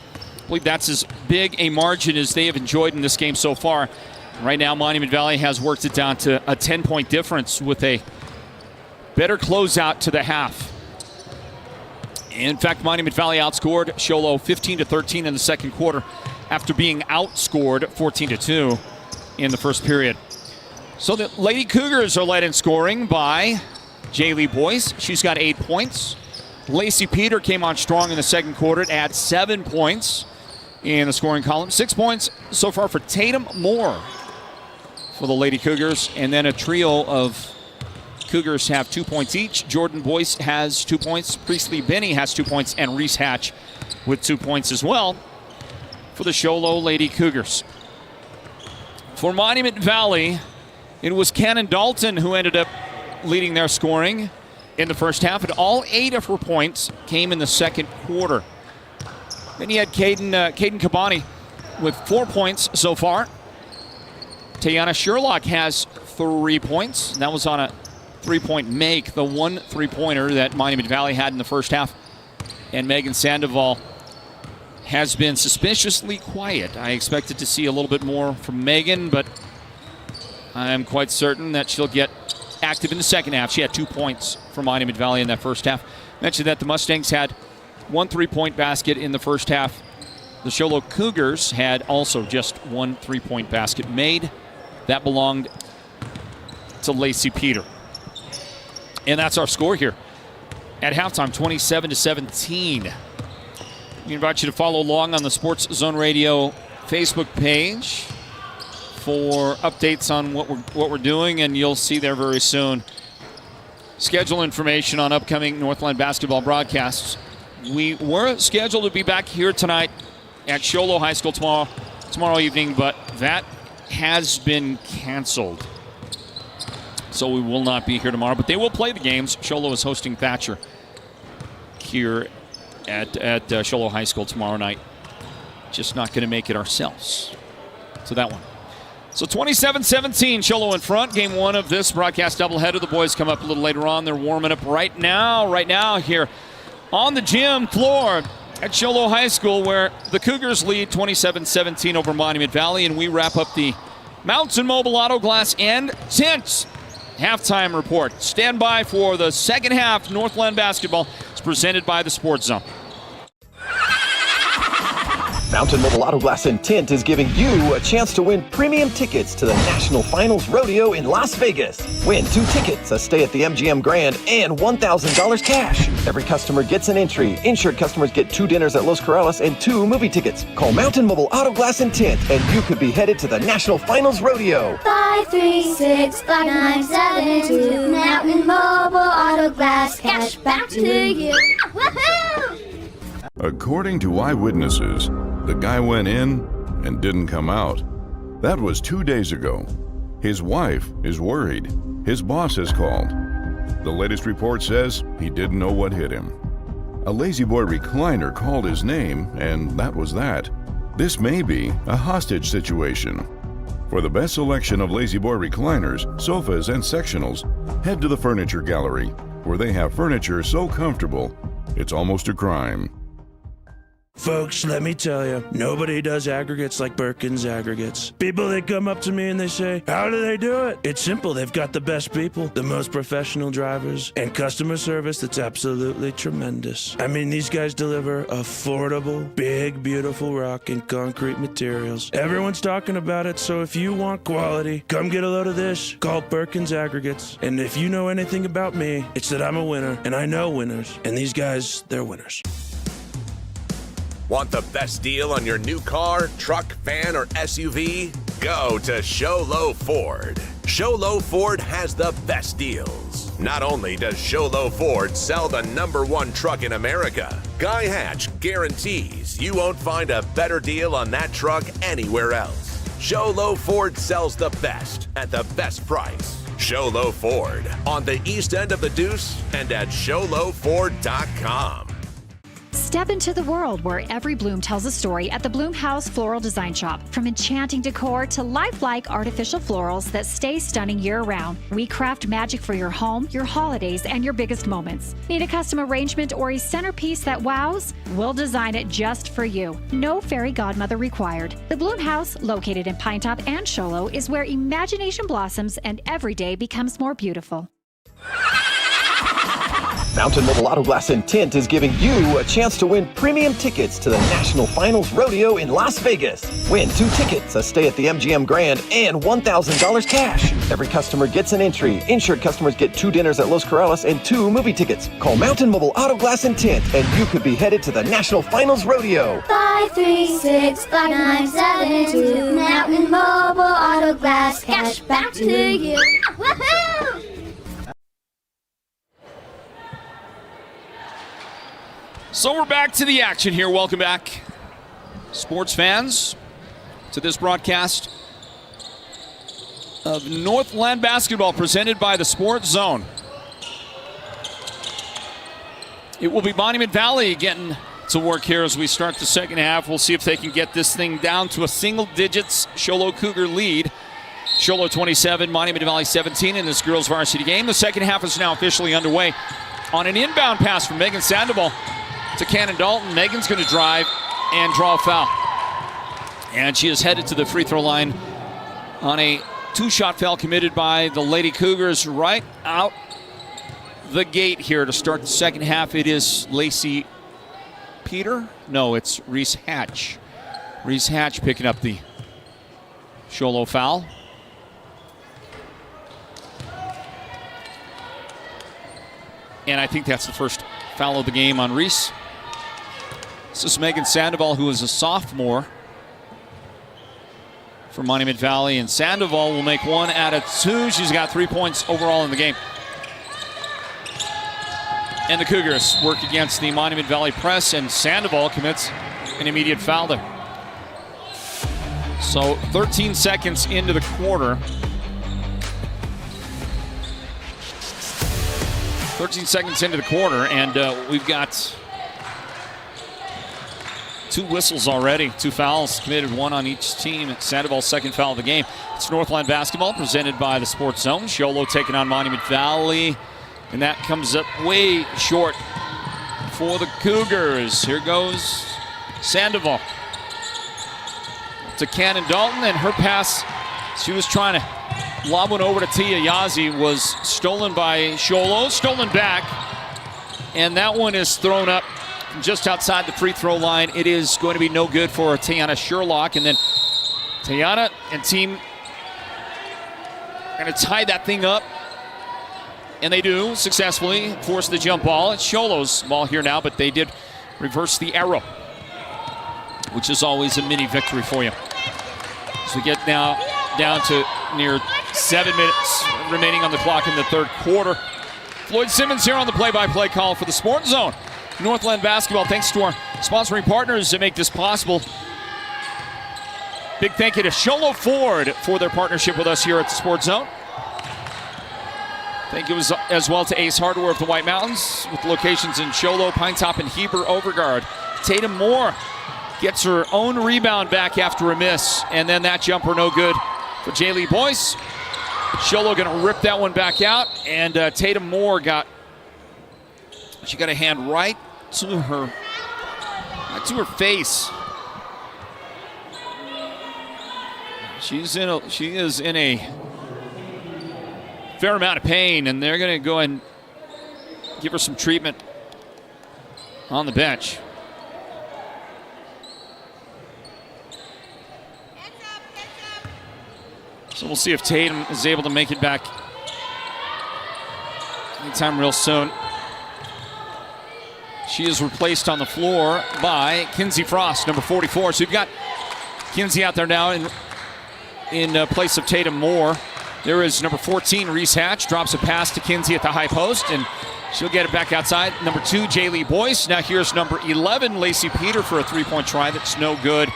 Speaker 2: I believe that's as big a margin as they have enjoyed in this game so far. Right now, Monument Valley has worked it down to a 10-point difference with a better closeout to the half. In fact, Monument Valley outscored Show Low 15-13 in the second quarter after being outscored 14-2 in the first period. So the Lady Cougars are led in scoring by Jaylee Boyce. She's got 8 points. Lacey Peter came on strong in the second quarter to add 7 points in the scoring column. 6 points so far for Tatum Moore for the Lady Cougars. And then a trio of Cougars have 2 points each. Jordan Boyce has 2 points. Priestley Benny has 2 points. And Reese Hatch with 2 points as well for the Show Low Lady Cougars. For Monument Valley, it was Cannon Dalton who ended up leading their scoring in the first half, and all 8 of her points came in the second quarter. Then you had Caden Cabani with 4 points so far. Tayana Sherlock has 3 points. That was on a three-point make, the one three-pointer that Monument Valley had in the first half. And Megan Sandoval has been suspiciously quiet. I expected to see a little bit more from Megan, but I'm quite certain that she'll get active in the second half. She had 2 points for Monument Valley in that first half. Mentioned that the Mustangs had 1 3-point basket in the first half. The Show Low Cougars had also just 1 3-point basket made. That belonged to Lacey Peter. And that's our score here at halftime, 27-17. We invite you to follow along on the Sports Zone Radio Facebook page for updates on what we're doing, and you'll see there very soon schedule information on upcoming Northland basketball broadcasts. We were scheduled to be back here tonight at Show Low High School tomorrow evening, but that has been canceled. So we will not be here tomorrow, but they will play the games. Show Low is hosting Thatcher here at Show Low High School tomorrow night. Just not going to make it ourselves to that one. So 27-17, Show Low in front. Game 1 of this broadcast doubleheader. The boys come up a little later on. They're warming up right now here on the gym floor at Show Low High School, where the Cougars lead 27-17 over Monument Valley, and we wrap up the Mountain Mobile Auto Glass and Tint halftime report. Stand by for the second half. Northland Basketball is presented by the Sports Zone.
Speaker 11: Mountain Mobile Auto Glass and Tint is giving you a chance to win premium tickets to the National Finals Rodeo in Las Vegas. Win 2 tickets, a stay at the MGM Grand, and $1,000 cash. Every customer gets an entry. Insured customers get 2 dinners at Los Corrales and 2 movie tickets. Call Mountain Mobile Auto Glass and Tint, and you could be headed to the National Finals Rodeo.
Speaker 12: 5365972. Mountain Mobile Auto Glass, cash back to you. Woohoo!
Speaker 13: According to eyewitnesses, the guy went in and didn't come out. That was 2 days ago. His wife is worried. His boss has called. The latest report says he didn't know what hit him. A Lazy Boy recliner called his name, and that was that. This may be a hostage situation. For the best selection of Lazy Boy recliners, sofas, and sectionals, head to the Furniture Gallery, where they have furniture so comfortable, it's almost a crime.
Speaker 8: Folks, let me tell you, nobody does aggregates like Birkin's Aggregates. People, they come up to me and they say, how do they do it? It's simple. They've got the best people, the most professional drivers, and customer service that's absolutely tremendous. I mean, these guys deliver affordable, big, beautiful rock and concrete materials. Everyone's talking about it, so if you want quality, come get a load of this. Call Birkin's Aggregates. And if you know anything about me, it's that I'm a winner, and I know winners. And these guys, they're winners.
Speaker 1: Want the best deal on your new car, truck, van, or SUV? Go to Show Low Ford. Show Low Ford has the best deals. Not only does Show Low Ford sell the #1 truck in America, Guy Hatch guarantees you won't find a better deal on that truck anywhere else. Show Low Ford sells the best at the best price. Show Low Ford on the east end of the Deuce and at showlowford.com.
Speaker 5: Step into the world where every bloom tells a story at the Bloom House Floral Design Shop. From enchanting decor to lifelike artificial florals that stay stunning year-round, we craft magic for your home, your holidays, and your biggest moments. Need a custom arrangement or a centerpiece that wows? We'll design it just for you. No fairy godmother required. The Bloom House, located in Pinetop and Show Low, is where imagination blossoms and every day becomes more beautiful.
Speaker 11: Mountain Mobile Auto Glass and Tint is giving you a chance to win premium tickets to the National Finals Rodeo in Las Vegas. Win 2 tickets, a stay at the MGM Grand, and $1,000 cash. Every customer gets an entry. Insured customers get 2 dinners at Los Corrales and 2 movie tickets. Call Mountain Mobile Auto Glass and Tint, and you could be headed to the National Finals Rodeo.
Speaker 12: 5365972. Mountain Mobile Auto Glass, cash back to you. Woohoo!
Speaker 2: So we're back to the action here. Welcome back, sports fans, to this broadcast of Northland Basketball presented by the Sports Zone. It will be Monument Valley getting to work here as we start the second half. We'll see if they can get this thing down to a single digits Show Low Cougar lead Show Low 27, Monument Valley 17 in this girls varsity game. The second half is now officially underway. On an inbound pass from Megan Sandoval to Cannon Dalton. Megan's going to drive and draw a foul. And she is headed to the free throw line on a 2-shot foul committed by the Lady Cougars right out the gate here to start the second half. It is Lacey Peter? No, it's Reese Hatch. Reese Hatch picking up the Show Low foul. And I think that's the first foul of the game on Reese. This is Megan Sandoval, who is a sophomore for Monument Valley. And Sandoval will make 1 out of 2. She's got 3 points overall in the game. And the Cougars work against the Monument Valley press, and Sandoval commits an immediate foul there. So 13 seconds into the quarter. 13 seconds into the quarter, and we've got 2 whistles already. 2 fouls committed, 1 on each team. Sandoval's second foul of the game. It's Northland Basketball presented by the Sports Zone. Show Low taking on Monument Valley. And that comes up way short for the Cougars. Here goes Sandoval to Cannon Dalton, and her pass, she was trying to lob one over to Tia Yazzie, was stolen by Show Low, stolen back, and that one is thrown up just outside the free throw line. It is going to be no good for Tiana Sherlock, and then Tiana and team going to tie that thing up. And they do successfully force the jump ball. It's Show Low's ball here now, but they did reverse the arrow, which is always a mini victory for you. So we get now down to near 7 minutes remaining on the clock in the third quarter. Floyd Simmons here on the play-by-play call for the Sports Zone. Northland Basketball, thanks to our sponsoring partners that make this possible. Big thank you to Show Low Ford for their partnership with us here at the Sports Zone. Thank you as well to Ace Hardware of the White Mountains with locations in Show Low, Pine Top, and Heber Overguard. Tatum Moore gets her own rebound back after a miss, and then that jumper no good for Jaylee Boyce. Show Low going to rip that one back out, and Tatum Moore she got a hand right to her face. She is in a fair amount of pain, and they're going to go and give her some treatment on the bench. So we'll see if Tatum is able to make it back anytime real soon. She is replaced on the floor by Kinsey Frost, number 44. So you've got Kinsey out there now in place of Tatum Moore. There is number 14, Reese Hatch, drops a pass to Kinsey at the high post, and she'll get it back outside. Number 2, Jaylee Boyce. Now here's number 11, Lacey Peter, for a 3-point try that's no good.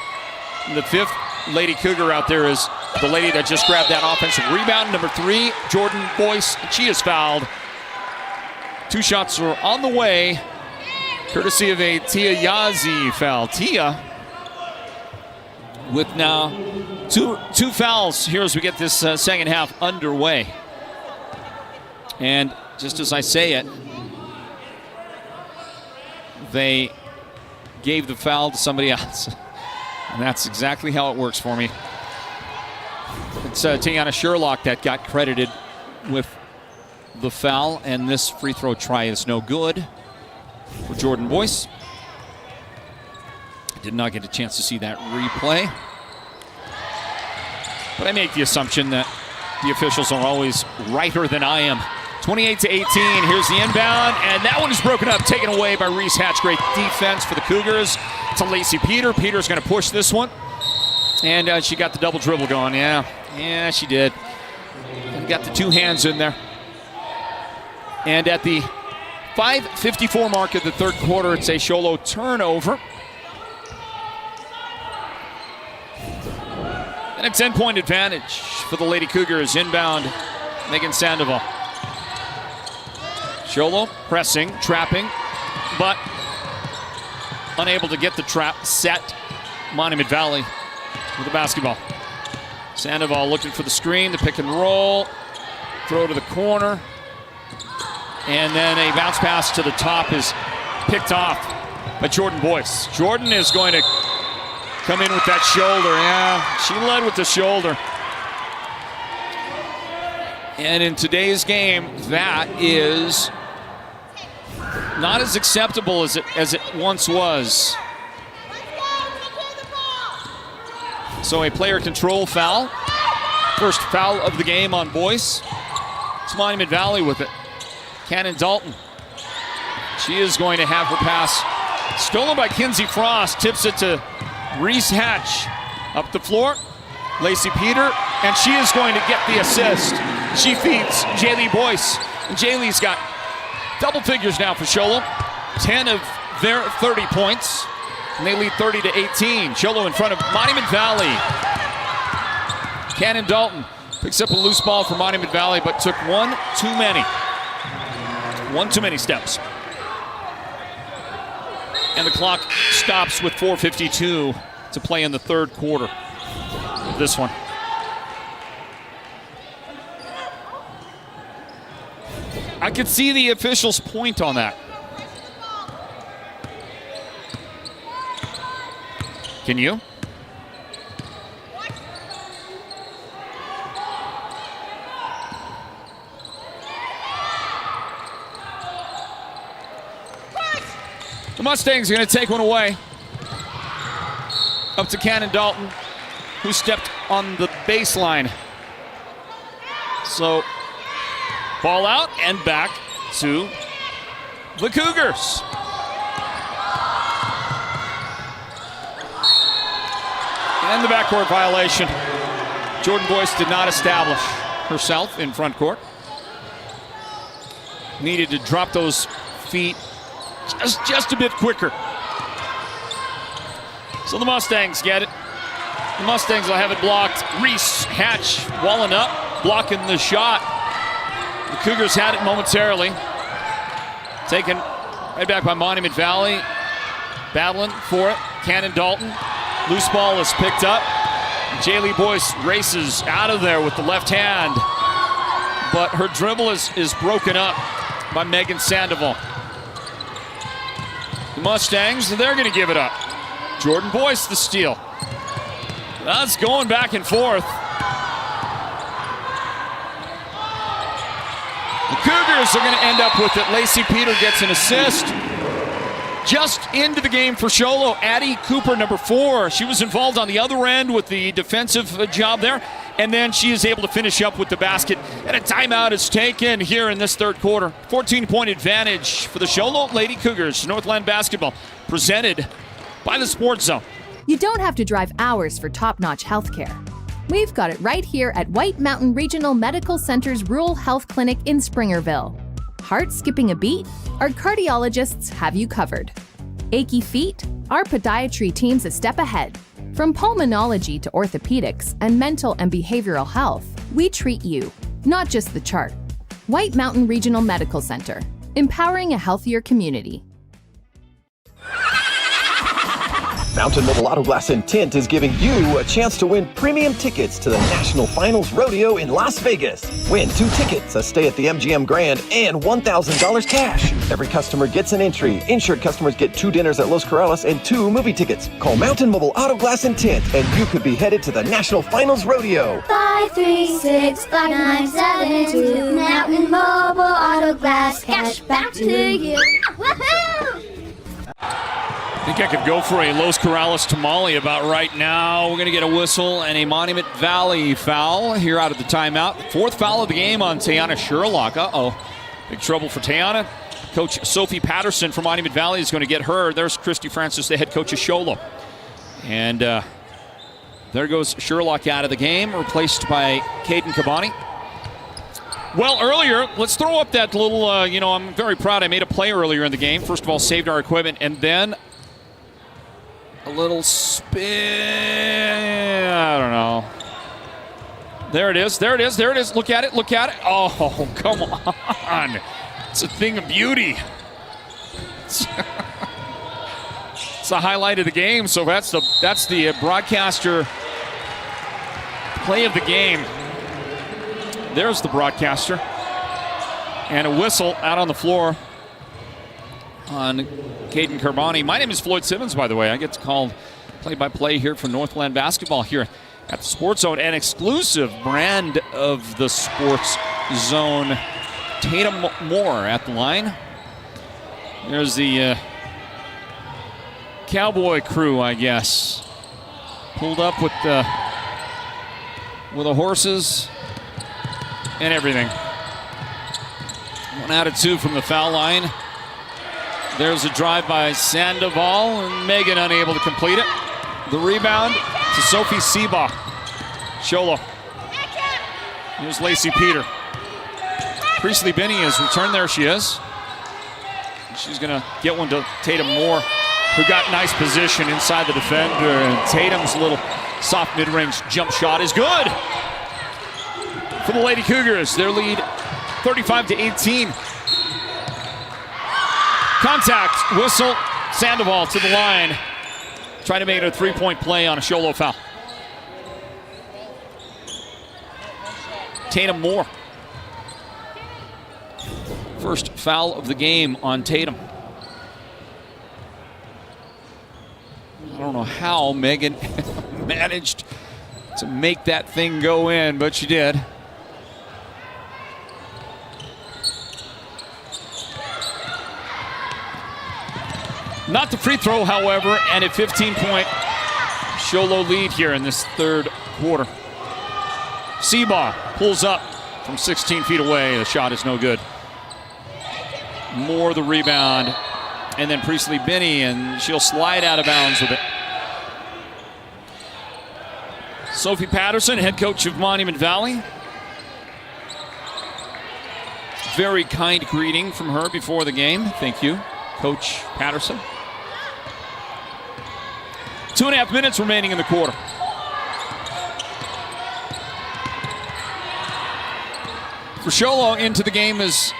Speaker 2: And the 5th Lady Cougar out there is the lady that just grabbed that offensive rebound. Number 3, Jordan Boyce. She is fouled. 2 shots are on the way, courtesy of a Tia Yazzie foul. Tia with now two fouls here as we get this second half underway. And just as I say it, they gave the foul to somebody else. And that's exactly how it works for me. It's Tiana Sherlock that got credited with the foul, and this free throw try is no good for Jordan Boyce. I did not get a chance to see that replay, but I make the assumption that the officials are always righter than I am. 28-18, here's the inbound, and that one is broken up, taken away by Reese Hatch. Great defense for the Cougars to Lacey Peter. Peter's going to push this one, and she got the double dribble going. Yeah, she did. And got the 2 hands in there. And at the 5:54 mark of the third quarter, it's a Show Low turnover. And a 10-point advantage for the Lady Cougars. Inbound, Megan Sandoval. Show Low pressing, trapping, but unable to get the trap set. Monument Valley with the basketball. Sandoval looking for the screen, the pick and roll, throw to the corner, and then a bounce pass to the top is picked off by Jordan Boyce. Jordan is going to come in with that shoulder. Yeah, she led with the shoulder. And in today's game, that is not as acceptable as it once was. So a player control foul. First foul of the game on Boyce. It's Monument Valley with it. Cannon Dalton. She is going to have her pass stolen by Kinsey Frost. Tips it to Reese Hatch. Up the floor. Lacey Peter. And she is going to get the assist. She feeds Jaylee Boyce. And Jaylee's got double figures now for Show Low. 10 of their 30 points. And they lead 30-18. Show Low in front of Monument Valley. Cannon Dalton picks up a loose ball for Monument Valley, but took one too many. One too many steps. And the clock stops with 4:52 to play in the third quarter of this one. I could see the official's point on that. Can you? The Mustangs are going to take one away. Up to Cannon Dalton, who stepped on the baseline. So, ball out and back to the Cougars. And the backcourt violation. Jordan Boyce did not establish herself in front court. Needed to drop those feet just a bit quicker. So the Mustangs get it. The Mustangs will have it blocked. Reese Hatch walling up, blocking the shot. The Cougars had it momentarily. Taken right back by Monument Valley. Battling for it. Cannon Dalton. Loose ball is picked up. Jaylee Boyce races out of there with the left hand. But her dribble is broken up by Megan Sandoval. The Mustangs, they're going to give it up. Jordan Boyce the steal. That's going back and forth. The Cougars are going to end up with it. Lacey Peter gets an assist. Just into the game for Show Low, Addie Cooper, number 4. She was involved on the other end with the defensive job there, and then she is able to finish up with the basket. And a timeout is taken here in this third quarter. 14-point advantage for the Show Low Lady Cougars. Northland Basketball, presented by the Sports Zone.
Speaker 3: You don't have to drive hours for top-notch healthcare. We've got it right here at White Mountain Regional Medical Center's Rural Health Clinic in Springerville. Heart skipping a beat? Our cardiologists have you covered. Achy feet? Our podiatry team's a step ahead. From pulmonology to orthopedics and mental and behavioral health, we treat you, not just the chart. White Mountain Regional Medical Center, empowering a healthier community.
Speaker 11: Mountain Mobile Auto Glass and Tint is giving you a chance to win premium tickets to the National Finals Rodeo in Las Vegas. Win 2 tickets, a stay at the MGM Grand, and $1,000 cash. Every customer gets an entry. Insured customers get 2 dinners at Los Corrales and 2 movie tickets. Call Mountain Mobile Auto Glass and Tint, and you could be headed to the National Finals Rodeo.
Speaker 12: 5365972. Mountain Mobile Auto Glass, cash back to you. Woohoo!
Speaker 2: I think I could go for a Los Corrales tamale about right now. We're going to get a whistle and a Monument Valley foul here out of the timeout. 4th foul of the game on Tiana Sherlock. Uh-oh. Big trouble for Tiana. Coach Sophie Patterson from Monument Valley is going to get her. There's Christy Francis, the head coach of Show Low. And there goes Sherlock out of the game, replaced by Caden Cabani. Well, earlier, let's throw up that little, I'm very proud. I made a play earlier in the game. First of all, saved our equipment, and then a little spin. I don't know. There it is. There it is. There it is. Look at it. Look at it. Oh, come on. It's a thing of beauty. It's a highlight of the game. So that's the broadcaster Play of the game. There's the broadcaster. And a whistle out on the floor on Caden Carboni. My name is Floyd Simmons, by the way. I get to call play-by-play here for Northland Basketball here at the Sports Zone, an exclusive brand of the Sports Zone. Tatum Moore at the line. There's the Cowboy crew, I guess. Pulled up with the horses and everything. 1 out of 2 from the foul line. There's a drive by Sandoval, and Megan unable to complete it. The rebound to Sophie Seabaugh. Sholo. Here's Lacey Peter. Priestley Binney has returned. There she is. She's going to get one to Tatum Moore, who got nice position inside the defender. And Tatum's little soft mid-range jump shot is good for the Lady Cougars. Their lead 35-18. Contact, whistle, Sandoval to the line. Trying to make it a 3-point play on a Show Low foul. Tatum Moore. First foul of the game on Tatum. I don't know how Megan managed to make that thing go in, but she did. Not the free throw, however, and a 15-point Show Low lead here in this third quarter. Seabaugh pulls up from 16 feet away. The shot is no good. Moore the rebound, and then Priestley Binney, and she'll slide out of bounds with it. Sophie Patterson, head coach of Monument Valley. Very kind greeting from her before the game. Thank you, Coach Patterson. 2.5 minutes remaining in the quarter. For Show Low, into the game is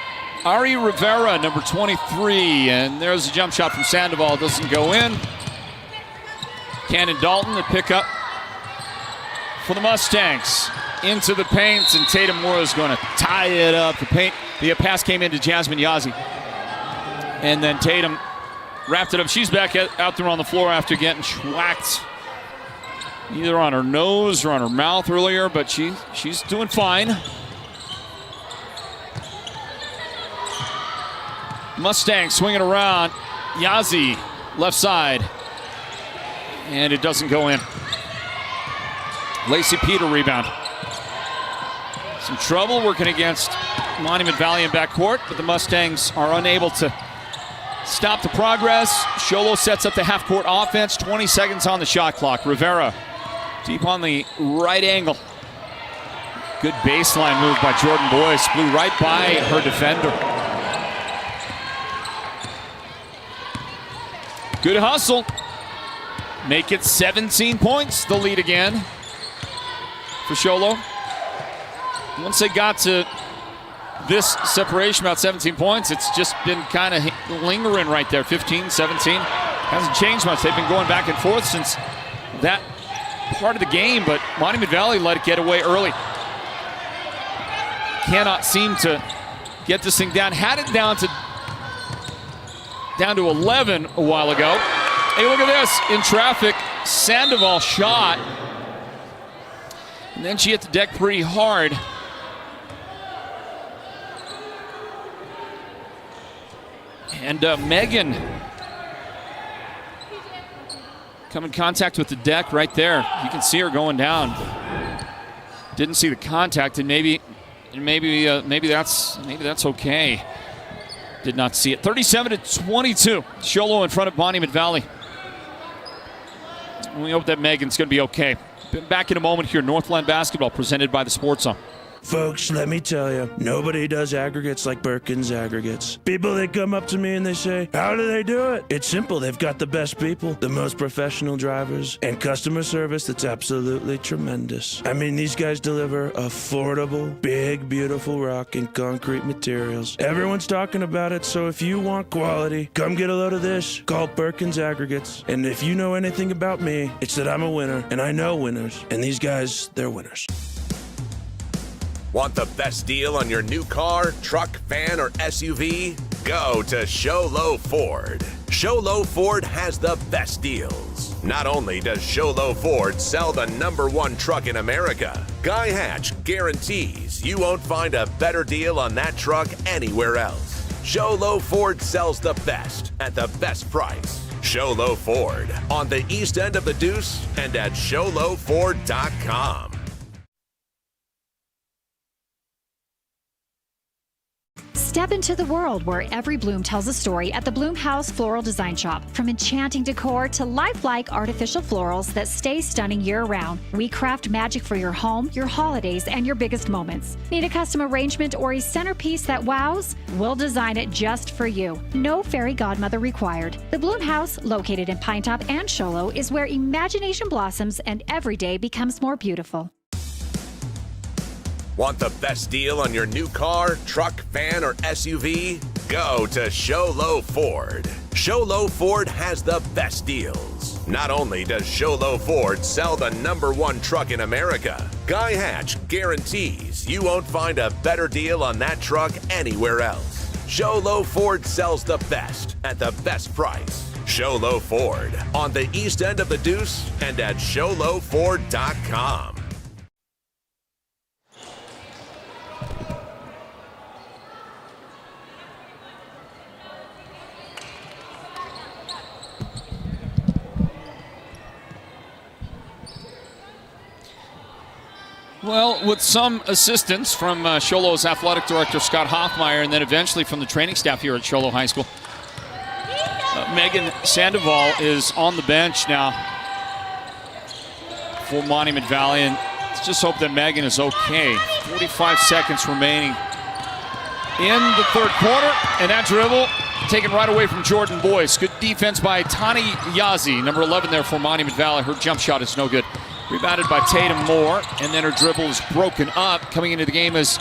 Speaker 2: Ari Rivera, number 23, and there's a jump shot from Sandoval. Doesn't go in. Cannon Dalton, the pickup for the Mustangs. Into the paint, and Tatum Moore is going to tie it up. The pass came into Jasmine Yazzie. And then Tatum wrapped it up. She's back out there on the floor after getting schwacked either on her nose or on her mouth earlier, but she's doing fine. Mustang swinging around. Yazzie, left side. And it doesn't go in. Lacey Peter rebound. Some trouble working against Monument Valley in backcourt, but the Mustangs are unable to stop the progress. Show Low sets up the half-court offense. 20 seconds on the shot clock. Rivera deep on the right angle. Good baseline move by Jordan Boyce. Blew right by her defender. Good hustle. Make it 17 points, the lead again for Show Low. Once they got to this separation, about 17 points, it's just been kind of lingering right there. 15, 17. Hasn't changed much. They've been going back and forth since that part of the game, but Monument Valley let it get away early. Cannot seem to get this thing down. Had it down to 11 a while ago. Hey, look at this. In traffic, Sandoval shot. And then she hit the deck pretty hard. And Megan come in contact with the deck right there. You can see her going down. Didn't see the contact, and maybe that's okay. Did not see it. 37-22. Show Low in front of Monument Valley. We hope that Megan's going to be okay. Back in a moment here. Northland Basketball presented by the Sports Zone.
Speaker 8: Folks, let me tell you, nobody does aggregates like Birkin's Aggregates. People, they come up to me and they say, how do they do it? It's simple. They've got the best people, the most professional drivers, and customer service that's absolutely tremendous. I mean, these guys deliver affordable, big, beautiful rock and concrete materials. Everyone's talking about it, so if you want quality, come get a load of this. Call Birkin's Aggregates. And if you know anything about me, it's that I'm a winner, and I know winners. And these guys, they're winners.
Speaker 1: Want the best deal on your new car, truck, van, or SUV? Go to Show Low Ford. Show Low Ford has the best deals. Not only does Show Low Ford sell the #1 truck in America, Guy Hatch guarantees you won't find a better deal on that truck anywhere else. Show Low Ford sells the best at the best price. Show Low Ford on the east end of the Deuce and at showlowford.com.
Speaker 5: Step into the world where every bloom tells a story at the Bloom House Floral Design Shop. From enchanting decor to lifelike artificial florals that stay stunning year-round, we craft magic for your home, your holidays, and your biggest moments. Need a custom arrangement or a centerpiece that wows? We'll design it just for you. No fairy godmother required. The Bloom House, located in Pinetop and Show Low, is where imagination blossoms and every day becomes more beautiful.
Speaker 1: Want the best deal on your new car, truck, van, or SUV? Go to Show Low Ford. Show Low Ford has the best deals. Not only does Show Low Ford sell the #1 truck in America, Guy Hatch guarantees you won't find a better deal on that truck anywhere else. Show Low Ford sells the best at the best price. Show Low Ford on the east end of the Deuce and at showlowford.com.
Speaker 2: Well, with some assistance from Show Low's athletic director, Scott Hoffmeyer, and then eventually from the training staff here at Show Low High School. Megan Sandoval is on the bench now for Monument Valley, and let's just hope that Megan is okay. 45 seconds remaining in the third quarter, and that dribble taken right away from Jordan Boyce. Good defense by Tani Yazi, number 11 there for Monument Valley. Her jump shot is no good. Rebounded by Tatum Moore, and then her dribble is broken up. Coming into the game is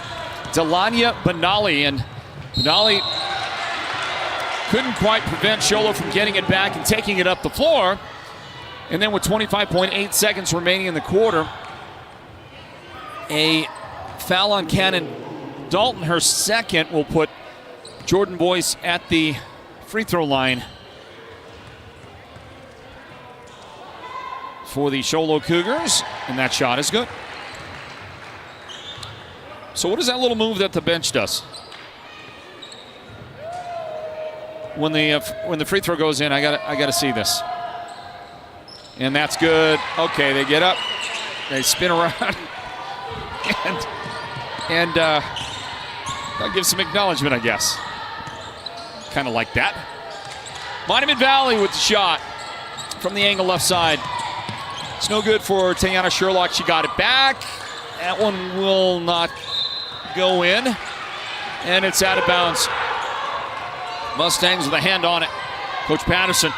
Speaker 2: Delania Benali, and Benali couldn't quite prevent Show Low from getting it back and taking it up the floor. And then with 25.8 seconds remaining in the quarter, a foul on Cannon Dalton, her second, will put Jordan Boyce at the free throw line for the Show Low Cougars, and that shot is good. So what is that little move that the bench does? When the free throw goes in, I gotta see this. And that's good. Okay, they get up, they spin around, and I'll give some acknowledgement, I guess. Kind of like that. Monument Valley with the shot from the angle left side. It's no good for Tayana Sherlock. She got it back. That one will not go in. And it's out of bounds. Mustangs with a hand on it. Coach Patterson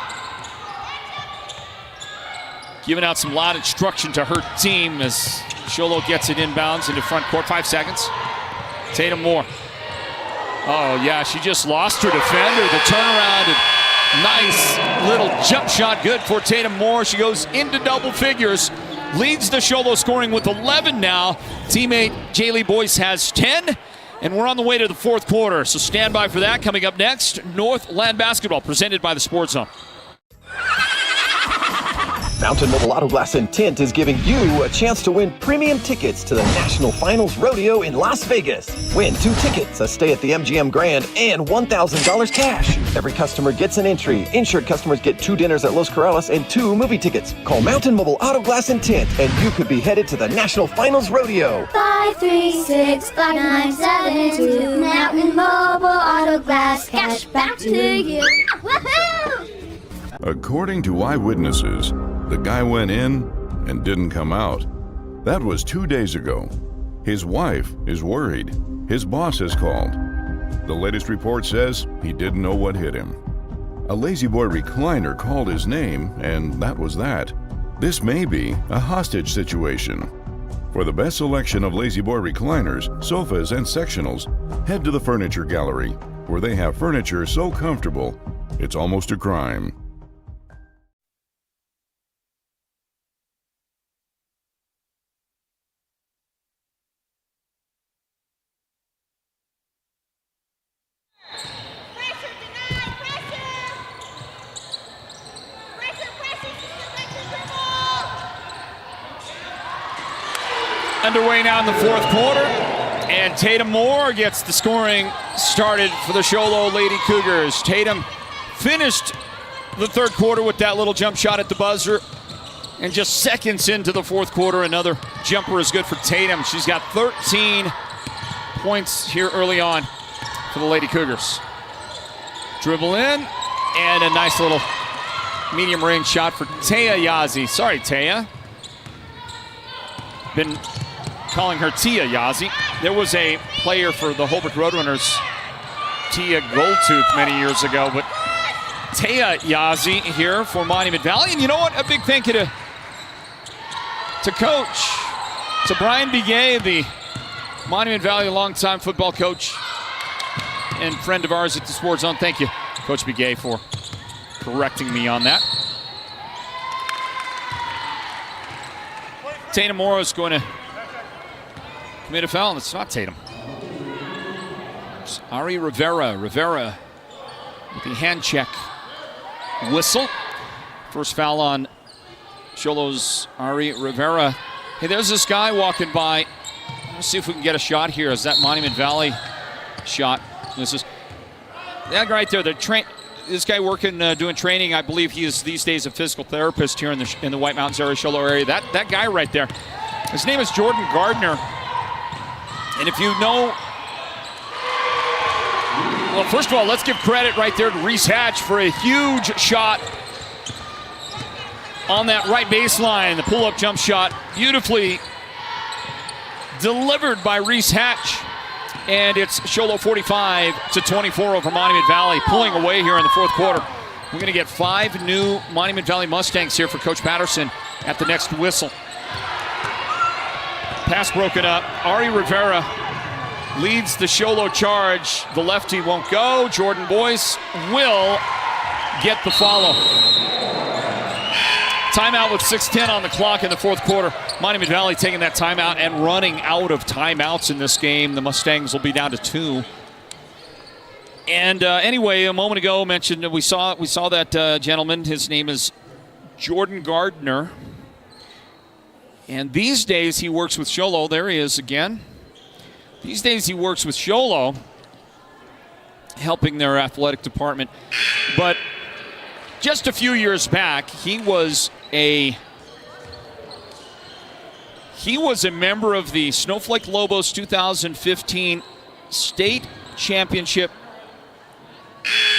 Speaker 2: giving out some loud instruction to her team as Show Low gets it inbounds into front court. 5 seconds. Tatum Moore. Oh, yeah, she just lost her defender. The turnaround and nice little jump shot, good for Tatum Moore. She goes into double figures, leads the Show Low scoring with 11 now. Teammate Jaylee Boyce has 10, and we're on the way to the fourth quarter. So stand by for that. Coming up next, Northland Basketball, presented by the Sports Zone.
Speaker 11: Mountain Mobile Auto Glass and Tint is giving you a chance to win premium tickets to the National Finals Rodeo in Las Vegas. Win 2 tickets, a stay at the MGM Grand, and $1,000 cash. Every customer gets an entry. Insured customers get 2 dinners at Los Corrales and 2 movie tickets. Call Mountain Mobile Auto Glass and Tint, and you could be headed to the National Finals Rodeo.
Speaker 12: 5365972 Mountain Mobile Auto Glass, cash back to you. Woohoo!
Speaker 13: According to eyewitnesses, the guy went in and didn't come out. That was 2 days ago. His wife is worried. His boss has called. The latest report says he didn't know what hit him. A Lazy Boy recliner called his name, and that was that. This may be a hostage situation. For the best selection of Lazy Boy recliners, sofas, and sectionals, head to the Furniture Gallery, where they have furniture so comfortable, it's almost a crime.
Speaker 2: Underway now in the fourth quarter. And Tatum Moore gets the scoring started for the Show Low Lady Cougars. Tatum finished the third quarter with that little jump shot at the buzzer. And just seconds into the fourth quarter, another jumper is good for Tatum. She's got 13 points here early on for the Lady Cougars. Dribble in, and a nice little medium range shot for Taya Yazzie. Sorry, Taya. Been calling her Tia Yazzie. There was a player for the Holbrook Roadrunners, Tia Goldtooth, many years ago, but Taya Yazzie here for Monument Valley. And you know what? A big thank you to Coach, to Brian Biguet, the Monument Valley longtime football coach and friend of ours at the Sports Zone. Thank you, Coach Biguet, for correcting me on that. Tatum Moore is going to commit a foul, and it's not Tatum. It's Ari Rivera. Rivera with the hand check whistle. First foul on Show Low's Ari Rivera. Hey, there's this guy walking by. Let's see if we can get a shot here. Is that Monument Valley shot? This is that guy right there. This guy working, doing training. I believe he is these days a physical therapist here in the White Mountains area, Show Low area. That guy right there. His name is Jordan Gardner. And if you know, well, first of all, let's give credit right there to Reese Hatch for a huge shot on that right baseline. The pull-up jump shot, beautifully delivered by Reese Hatch. And it's Show Low 45-24 over Monument Valley, pulling away here in the fourth quarter. We're going to get 5 new Monument Valley Mustangs here for Coach Patterson at the next whistle. Pass broken up. Ari Rivera leads the Show Low charge. The lefty won't go. Jordan Boyce will get the follow. Timeout with 6:10 on the clock in the fourth quarter. Monument Valley taking that timeout and running out of timeouts in this game. The Mustangs will be down to 2. And anyway, a moment ago mentioned we saw that gentleman. His name is Jordan Gardner. And these days he works with Show Low. There he is again. These days he works with Show Low, helping their athletic department. But just a few years back, he was a member of the Snowflake Lobos 2015 state championship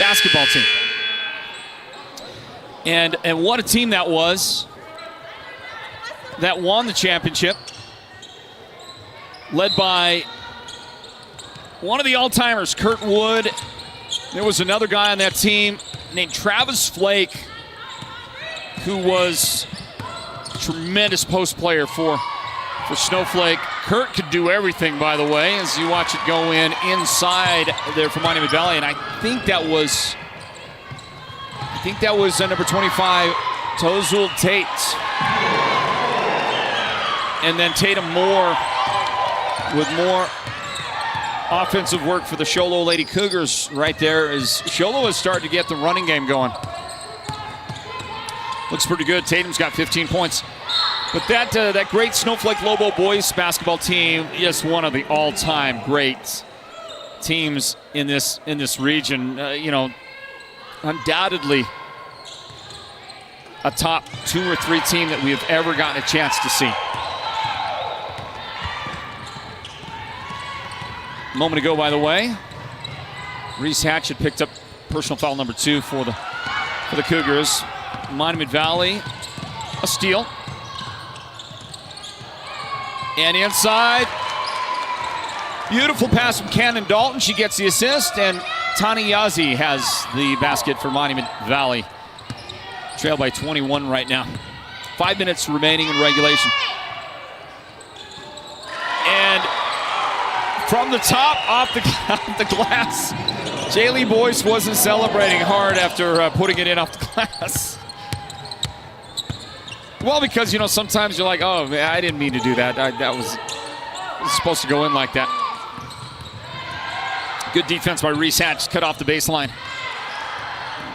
Speaker 2: basketball team. And what a team that was. That won the championship, led by one of the all-timers, Kurt Wood. There was another guy on that team named Travis Flake, who was a tremendous post player for Snowflake. Kurt could do everything, by the way, as you watch it go inside there for Monument Valley. And I think that was number 25, Tozul Tate. And then Tatum Moore with more offensive work for the Show Low Lady Cougars right there, as Show Low is starting to get the running game going. Looks pretty good. Tatum's got 15 points. But that great Snowflake Lobo boys basketball team, just one of the all-time great teams in this region. Undoubtedly a top 2 or 3 team that we have ever gotten a chance to see. A moment ago, by the way, Reese Hatch had picked up personal foul number 2 for the Cougars. Monument Valley, a steal. And inside, beautiful pass from Cannon Dalton. She gets the assist, and Tani Yazzie has the basket for Monument Valley. Trail by 21 right now. 5 minutes remaining in regulation. And from the top, off the glass, Jaylee Boyce wasn't celebrating hard after putting it in off the glass. Well, because, sometimes you're like, oh, man, I didn't mean to do that. That was supposed to go in like that. Good defense by Reese Hatch, cut off the baseline.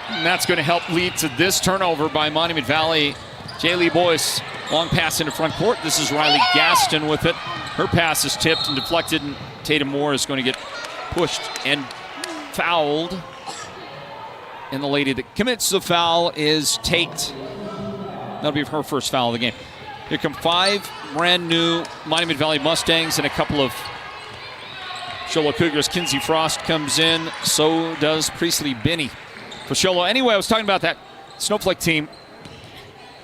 Speaker 2: And that's going to help lead to this turnover by Monument Valley. Jaylee Boyce Long pass into front court. This is Riley Gaston with it. Her pass is tipped and deflected, and Tatum Moore is going to get pushed and fouled. And the lady that commits the foul is Tate. That'll be her first foul of the game. Here come 5 brand new Monument Valley Mustangs and a couple of Show Low Cougars. Kinsey Frost comes in. So does Priestley Binney for Show Low. Anyway, I was talking about that Snowflake team.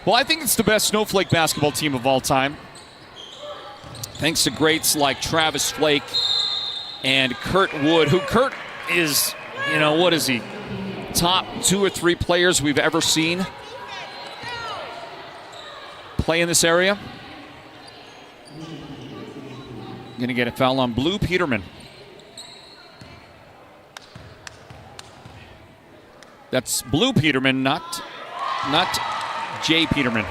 Speaker 2: Well, I think it's the best Snowflake basketball team of all time. Thanks to greats like Travis Flake and Kurt Wood, who Kurt is, what is he? Top 2 or 3 players we've ever seen play in this area. Going to get a foul on Blue Peterman. That's Blue Peterman, not Jay Peterman.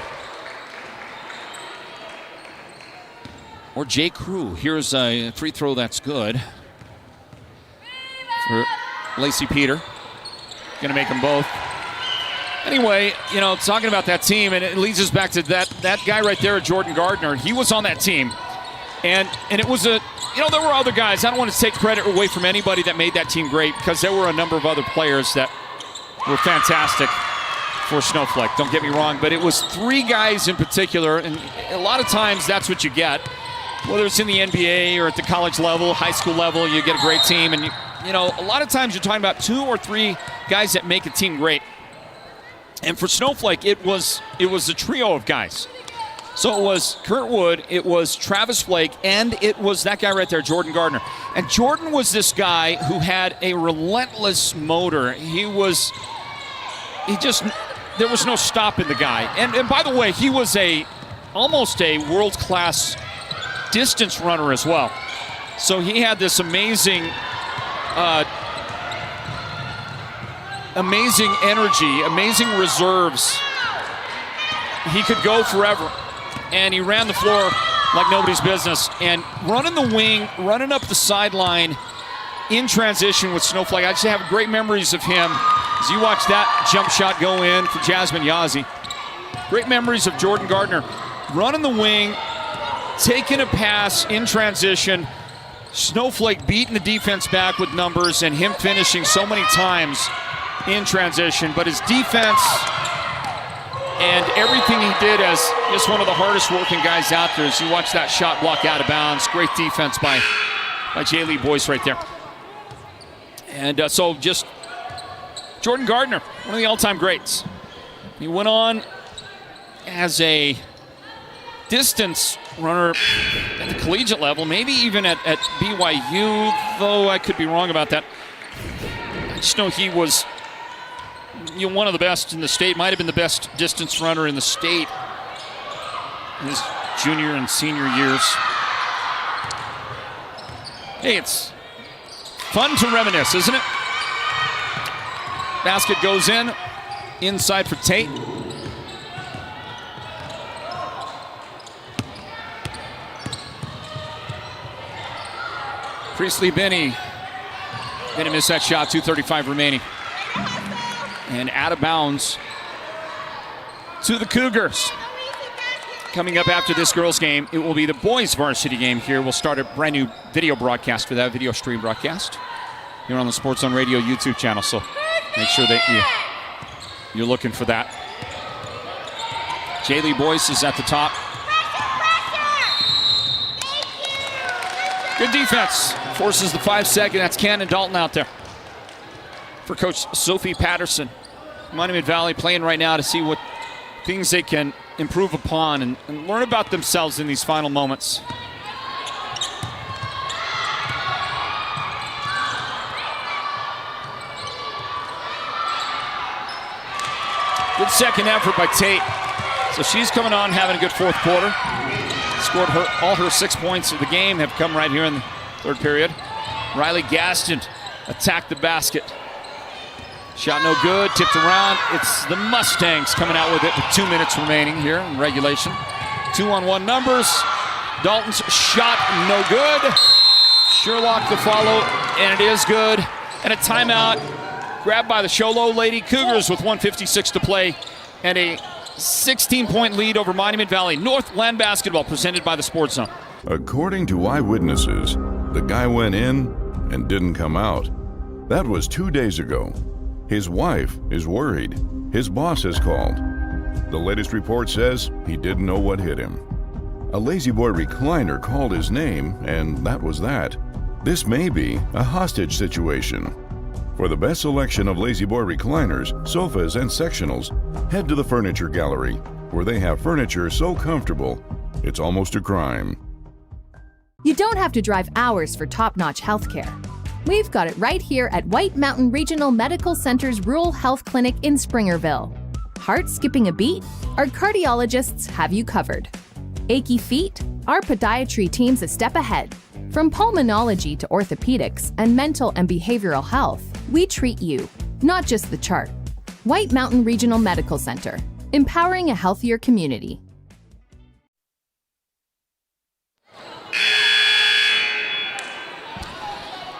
Speaker 2: Or Jay Crew. Here's a free throw that's good for Lacey Peter. Going to make them both. Anyway, talking about that team, and it leads us back to that guy right there, Jordan Gardner. He was on that team. And it was there were other guys. I don't want to take credit away from anybody that made that team great, because there were a number of other players that were fantastic for Snowflake. Don't get me wrong, but it was 3 guys in particular, and a lot of times that's what you get. Whether it's in the NBA or at the college level, high school level, you get a great team, and a lot of times you're talking about 2 or 3 guys that make a team great. And for Snowflake, it was a trio of guys. So it was Kurt Wood, it was Travis Flake, and it was that guy right there, Jordan Gardner. And Jordan was this guy who had a relentless motor. There was no stopping the guy. And by the way, he was almost a world-class distance runner as well. So he had this amazing energy, amazing reserves. He could go forever. And he ran the floor like nobody's business. And running the wing, running up the sideline in transition with Snowflake. I just have great memories of him as you watch that jump shot go in for Jasmine Yazzie. Great memories of Jordan Gardner running the wing, taking a pass in transition, Snowflake beating the defense back with numbers, and him finishing so many times in transition. But his defense and everything he did as just one of the hardest working guys out there, as you watch that shot block out of bounds. Great defense by J. Lee Boyce right there. And so just Jordan Gardner, one of the all-time greats. He went on as a distance runner at the collegiate level, maybe even at BYU, though I could be wrong about that. I just know he was one of the best in the state, might have been the best distance runner in the state in his junior and senior years. Hey, it's fun to reminisce, isn't it? Basket goes in, inside for Tate. Priestley Binney gonna miss that shot, 2:35 remaining. And out of bounds to the Cougars. Coming up after this girls' game, it will be the boys' varsity game here. We'll start a brand new video broadcast for that, video stream broadcast here on the Sports on Radio YouTube channel. So make sure that you're looking for that. J. Lee Boyce is at the top. Good defense. Forces the 5-second. That's Cannon Dalton out there for Coach Sophie Patterson. Monument Valley playing right now to see what things they can improve upon and learn about themselves in these final moments. Good second effort by Tate. So she's coming on, having a good fourth quarter. Scored all her 6 points of the game have come right here in the third period. Riley Gaston attacked the basket. Shot no good, tipped around. It's the Mustangs coming out with it with 2 minutes remaining here in regulation. 2-on-1 numbers. Dalton's shot no good. Sherlock the follow, and it is good. And a timeout grabbed by the Show Low Lady Cougars with 1:56 to play. And a 16-point lead over Monument Valley. Northland Basketball presented by the Sports Zone.
Speaker 13: According to eyewitnesses, the guy went in and didn't come out. That was 2 days ago. His wife is worried. His boss has called. The latest report says he didn't know what hit him. A Lazy Boy recliner called his name, and that was that. This may be a hostage situation. For the best selection of Lazy Boy recliners, sofas, and sectionals, head to the Furniture Gallery, where they have furniture so comfortable, it's almost a crime.
Speaker 3: You don't have to drive hours for top-notch healthcare. We've got it right here at White Mountain Regional Medical Center's Rural Health Clinic in Springerville. Heart skipping a beat? Our cardiologists have you covered. Achy feet? Our podiatry team's a step ahead. From pulmonology to orthopedics and mental and behavioral health, we treat you, not just the chart. White Mountain Regional Medical Center, empowering a healthier community.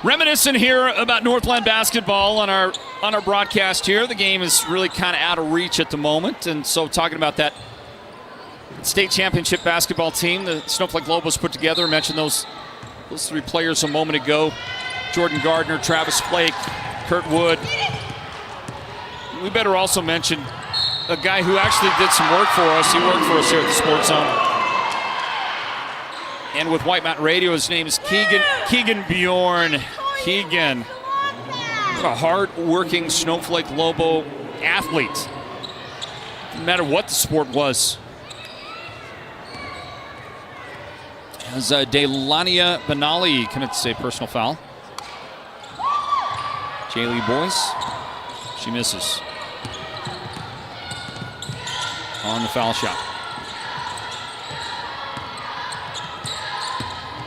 Speaker 2: Reminiscent here about Northland Basketball on our broadcast here. The game is really kind of out of reach at the moment, and so talking about that state championship basketball team the Snowflake Lobos put together. I mentioned those three players a moment ago. Jordan Gardner, Travis Flake, Kurt Wood. We better also mention a guy who actually did some work for us. He worked for us here at the Sports Zone. And with White Mountain Radio, his name is Keegan Bjorn. Keegan, a hard-working Snowflake Lobo athlete. No matter what the sport was. As Delania Benali commits a personal foul. Jaylee Boyce, she misses on the foul shot.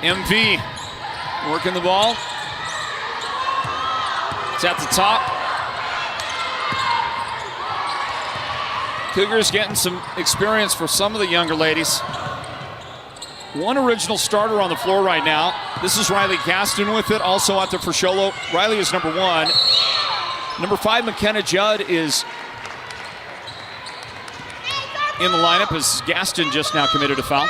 Speaker 2: MV working the ball. It's at the top. Cougars getting some experience for some of the younger ladies. One original starter on the floor right now. This is Riley Gaston with it, also out there for Show Low. Riley is number 1. Number 5, McKenna Judd is in the lineup as Gaston just now committed a foul.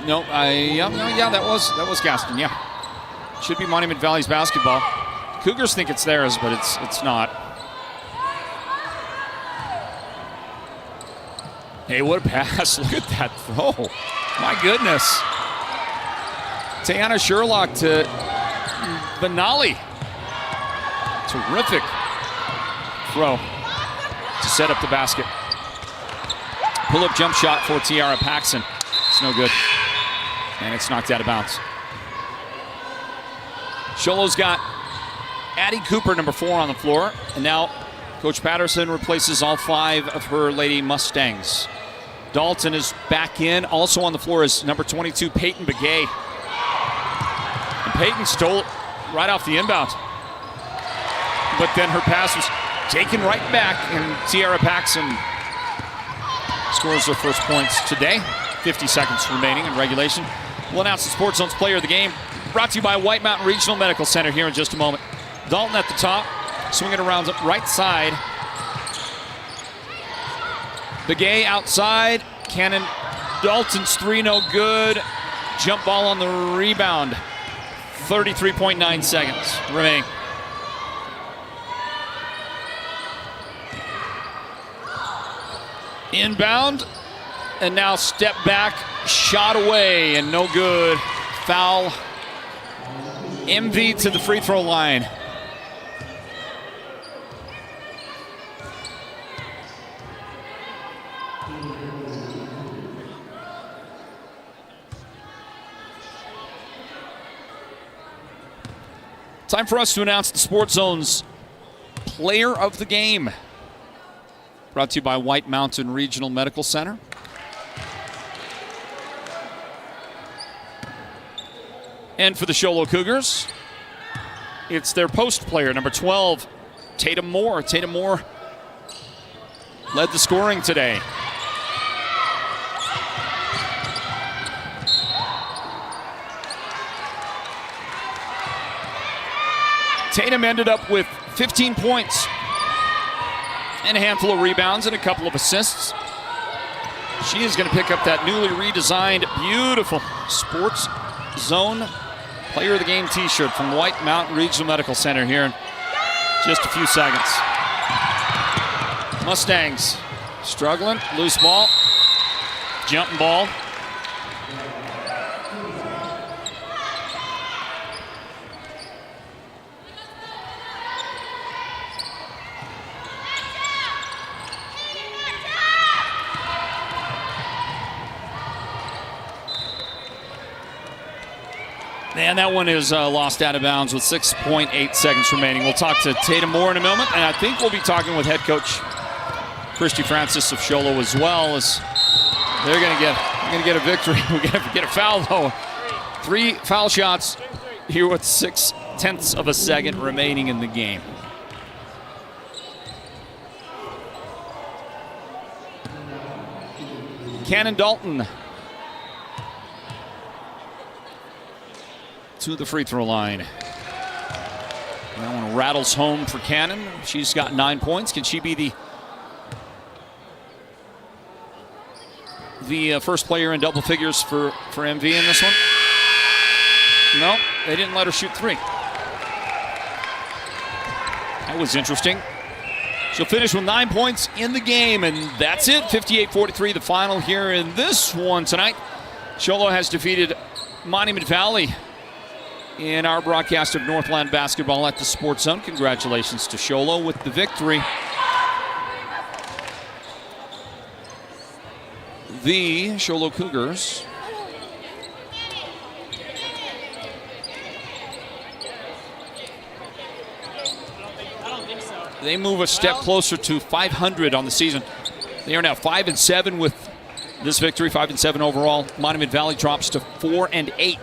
Speaker 2: No, yeah, that was Gaston, yeah. Should be Monument Valley's basketball. Cougars think it's theirs, but it's not. Hey, what a pass. Look at that throw. My goodness. Tiana Sherlock to Benali. Terrific throw to set up the basket. Pull-up jump shot for Tiara Paxson. It's no good. And it's knocked out of bounds. Show Low's got Addie Cooper, number 4, on the floor. And now Coach Patterson replaces all 5 of her Lady Mustangs. Dalton is back in. Also on the floor is number 22, Peyton Begay. And Peyton stole it right off the inbound. But then her pass was taken right back, and Tiara Paxson scores her first points today. 50 seconds remaining in regulation. We'll announce the Sports Zone's player of the game. Brought to you by White Mountain Regional Medical Center here in just a moment. Dalton at the top, swinging around the right side. Begay outside. Cannon. Dalton's 3 no good. Jump ball on the rebound. 33.9 seconds remaining. Inbound. And now step back, shot away, and no good. Foul. MV to the free throw line. Time for us to announce the Sports Zone's player of the game. Brought to you by White Mountain Regional Medical Center. And for the Show Low Cougars, it's their post player, number 12, Tatum Moore. Tatum Moore led the scoring today. Tatum ended up with 15 points and a handful of rebounds and a couple of assists. She is going to pick up that newly redesigned, beautiful Sports Zone Player of the Game t-shirt from White Mountain Regional Medical Center here in just a few seconds. Mustangs struggling, loose ball, jumping ball. And that one is lost out of bounds with 6.8 seconds remaining. We'll talk to Tatum Moore in a moment, and I think we'll be talking with head coach Christy Francis of Show Low as well, as they're going to get a victory. We're going to get a foul, though. 3 foul shots here with 0.6 of a second remaining in the game. Cannon Dalton to the free throw line. That one rattles home for Cannon. She's got 9 points. Can she be the first player in double figures for MV in this one? No, they didn't let her shoot 3. That was interesting. She'll finish with 9 points in the game, and that's it. 58-43, the final here in this one tonight. Show Low has defeated Monument Valley in our broadcast of Northland Basketball at the Sports Zone. Congratulations to Show Low with the victory. The Show Low Cougars they move a step closer to 500 on the season. They are now 5-7 with this victory, 5-7 overall. Monument Valley drops to 4-8.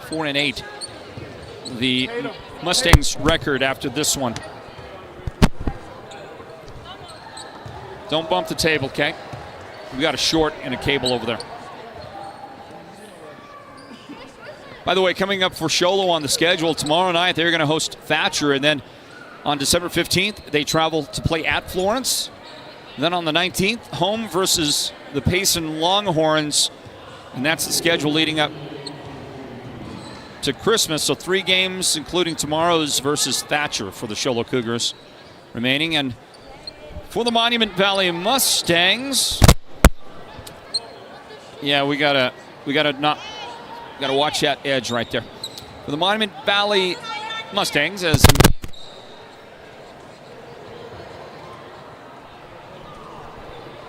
Speaker 2: 4-8. The Mustangs record after this one. Don't bump the table, okay? We got a short and a cable over there. By the way, coming up for Show Low on the schedule, tomorrow night they're going to host Thatcher, and then on December 15th they travel to play at Florence. And then on the 19th, home versus the Payson Longhorns, and that's the schedule leading up to Christmas. So 3 games, including tomorrow's versus Thatcher for the Show Low Cougars remaining. And for the Monument Valley Mustangs, yeah, we gotta watch that edge right there. For the Monument Valley Mustangs, as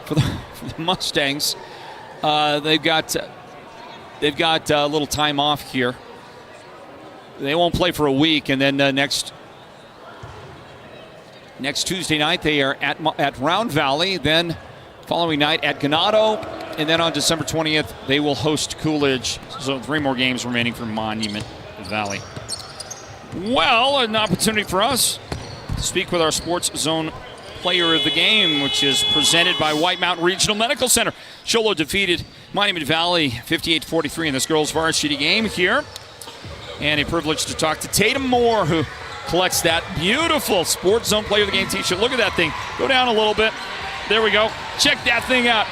Speaker 2: for the Mustangs, they've got a little time off here. They won't play for a week, and then next Tuesday night they are at Round Valley. Then following night at Ganado, and then on December 20th they will host Coolidge. So 3 more games remaining for Monument Valley. Well, an opportunity for us to speak with our Sports Zone Player of the Game, which is presented by White Mountain Regional Medical Center. Show Low defeated Monument Valley 58-43 in this girls varsity game here. And a privilege to talk to Tatum Moore, who collects that beautiful Sports Zone Player of the Game t-shirt. Look at that thing. Go down a little bit. There we go. Check that thing out.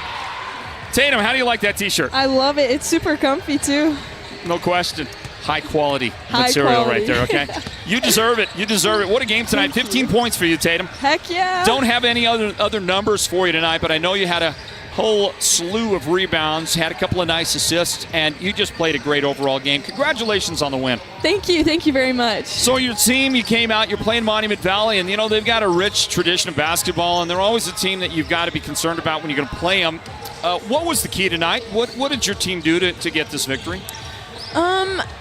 Speaker 2: Tatum, how do you like that t-shirt?
Speaker 14: I love it. It's super comfy, too.
Speaker 2: No question. High quality material right there, okay? You deserve it. You deserve it. What a game tonight. 15 points for you, Tatum.
Speaker 14: Heck yeah.
Speaker 2: Don't have any other numbers for you tonight, but I know you had a whole slew of rebounds, had a couple of nice assists, and you just played a great overall game. Congratulations on the win.
Speaker 14: Thank you. Thank you very much.
Speaker 2: So your team, you came out, you're playing Monument Valley, and, you know, they've got a rich tradition of basketball, and they're always a team that you've got to be concerned about when you're going to play them. What was the key tonight? What did your team do to get this victory?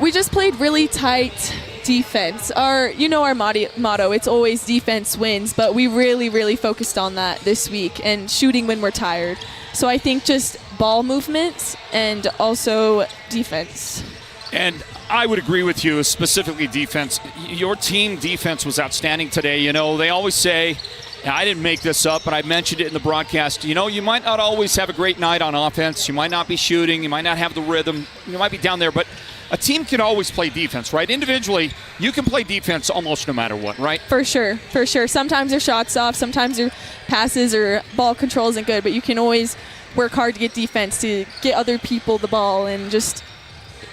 Speaker 14: We just played really tight defense. Our motto, it's always defense wins, but we really focused on that this week and shooting when we're tired. So I think just ball movements and also defense.
Speaker 2: And I would agree with you, specifically defense. Your team defense was outstanding today. You know, they always say, I didn't make this up, but I mentioned it in the broadcast. You know, you might not always have a great night on offense. You might not be shooting. You might not have the rhythm. You might be down there. But a team can always play defense, right? Individually, you can play defense almost no matter what, right?
Speaker 14: For sure. Sometimes your shot's off, sometimes your passes or ball control isn't good, but you can always work hard to get defense, to get other people the ball, and just,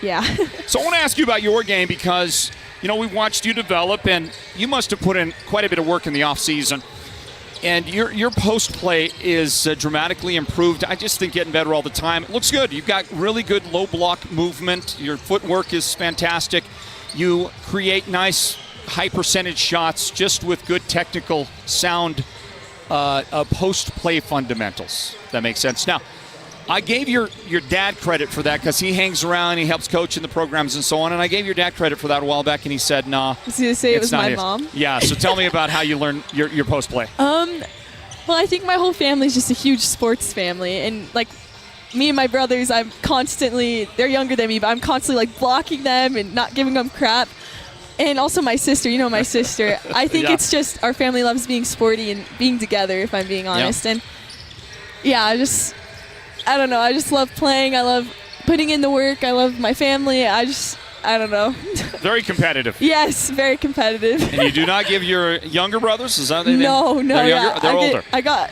Speaker 14: yeah.
Speaker 2: So I want to ask you about your game because, you know, we watched you develop, and you must have put in quite a bit of work in the offseason. And your post play is dramatically improved. I just think getting better all the time. It looks good. You've got really good low block movement. Your footwork is fantastic. You create nice high percentage shots just with good technical sound post play fundamentals. If that makes sense. Now, I gave your dad credit for that because he hangs around, he helps coach in the programs and so on, and I gave your dad credit for that a while back, and he said, nah.
Speaker 14: I was going to say it was my mom.
Speaker 2: Yeah, so tell me about how you learn your post play.
Speaker 14: Well, I think my whole family is just a huge sports family, and like me and my brothers, they're younger than me, but I'm constantly like blocking them and not giving them crap. And also my sister, my sister. I think it's just our family loves being sporty and being together, if I'm being honest.
Speaker 2: Yeah.
Speaker 14: And yeah, I don't know. I just love playing. I love putting in the work. I love my family. I don't know.
Speaker 2: Very competitive.
Speaker 14: Yes, very competitive.
Speaker 2: And you do not give your younger brothers? Is that
Speaker 14: No.
Speaker 2: They're younger? They're older.
Speaker 14: I got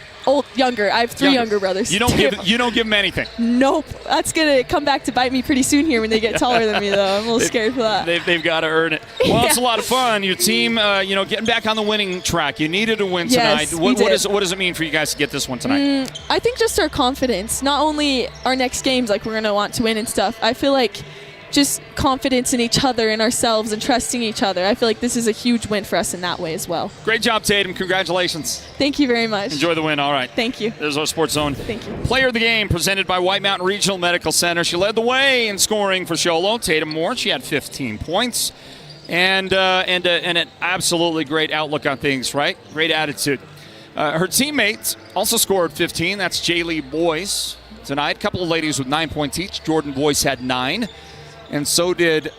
Speaker 14: younger. I have three younger brothers.
Speaker 2: You don't give them anything.
Speaker 14: Nope. That's gonna come back to bite me pretty soon here when they get taller than me, though. I'm a little scared for that.
Speaker 2: They've got to earn it. Well, It's a lot of fun. Your team, getting back on the winning track. You needed a win tonight.
Speaker 14: Yes,
Speaker 2: What does it mean for you guys to get this one tonight?
Speaker 14: I think just our confidence. Not only our next games, like we're gonna want to win and stuff. I feel like just confidence in each other and ourselves and trusting each other. I feel like this is a huge win for us in that way as well.
Speaker 2: Great job, Tatum. Congratulations.
Speaker 14: Thank you very much.
Speaker 2: Enjoy the win. All right.
Speaker 14: Thank you.
Speaker 2: There's our Sports Zone.
Speaker 14: Thank you.
Speaker 2: Player of the game presented by White Mountain Regional Medical Center. She led the way in scoring for Show Low. Tatum Moore. She had 15 points. And an absolutely great outlook on things, right? Great attitude. Her teammates also scored 15. That's Jaylee Boyce tonight. A couple of ladies with 9 points each. Jordan Boyce had 9. And so did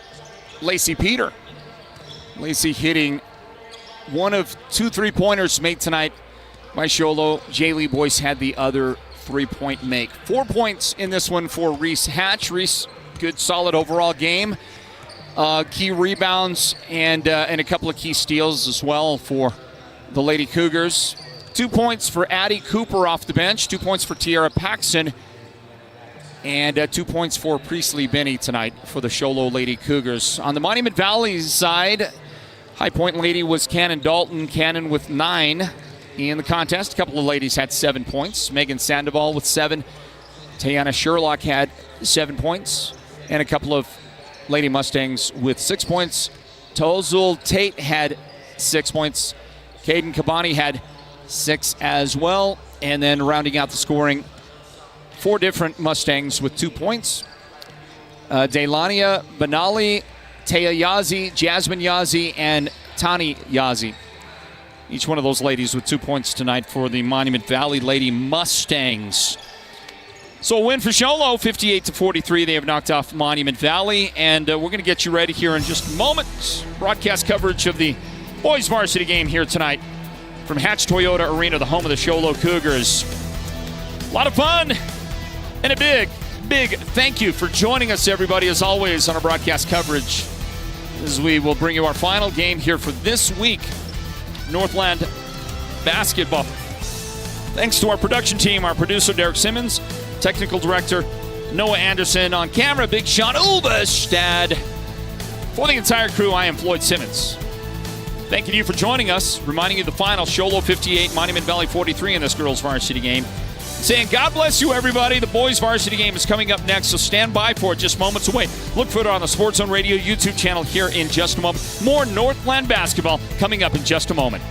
Speaker 2: Lacey Peter. Lacey hitting one of 2 3-pointers made tonight by Show Low. Jaylee Boyce had the other 3-point make. 4 points in this one for Reese Hatch. Reese, good, solid overall game. Key rebounds and a couple of key steals as well for the Lady Cougars. 2 points for Addie Cooper off the bench. 2 points for Tiara Paxson. And 2 points for Priestley Benny tonight for the Show Low Lady Cougars. On the Monument Valley side, High Point lady was Cannon Dalton. Cannon with 9 in the contest. A couple of ladies had 7 points. Megan Sandoval with 7. Tayana Sherlock had 7 points. And a couple of Lady Mustangs with 6 points. Tozul Tate had 6 points. Caden Kabani had 6 as well. And then rounding out the scoring, 4 different Mustangs with 2 points. Delania Benali, Taya Yazi, Jasmine Yazi, and Tani Yazi. Each one of those ladies with 2 points tonight for the Monument Valley Lady Mustangs. So a win for Show Low, 58-43. They have knocked off Monument Valley, and we're going to get you ready here in just a moment. Broadcast coverage of the boys varsity game here tonight from Hatch Toyota Arena, the home of the Show Low Cougars. A lot of fun. And a big thank you for joining us, everybody, as always, on our broadcast coverage as we will bring you our final game here for this week, Northland Basketball. Thanks to our production team, our producer, Derek Simmons, technical director, Noah Anderson, on camera, Big Sean Uberstad. For the entire crew, I am Floyd Simmons. Thank you to you for joining us, reminding you the final, Show Low 58, Monument Valley 43 in this girls' varsity game. Saying God bless you, everybody. The boys' varsity game is coming up next, so stand by for it just moments away. Look for it on the Sports Zone Radio YouTube channel here in just a moment. More Northland basketball coming up in just a moment.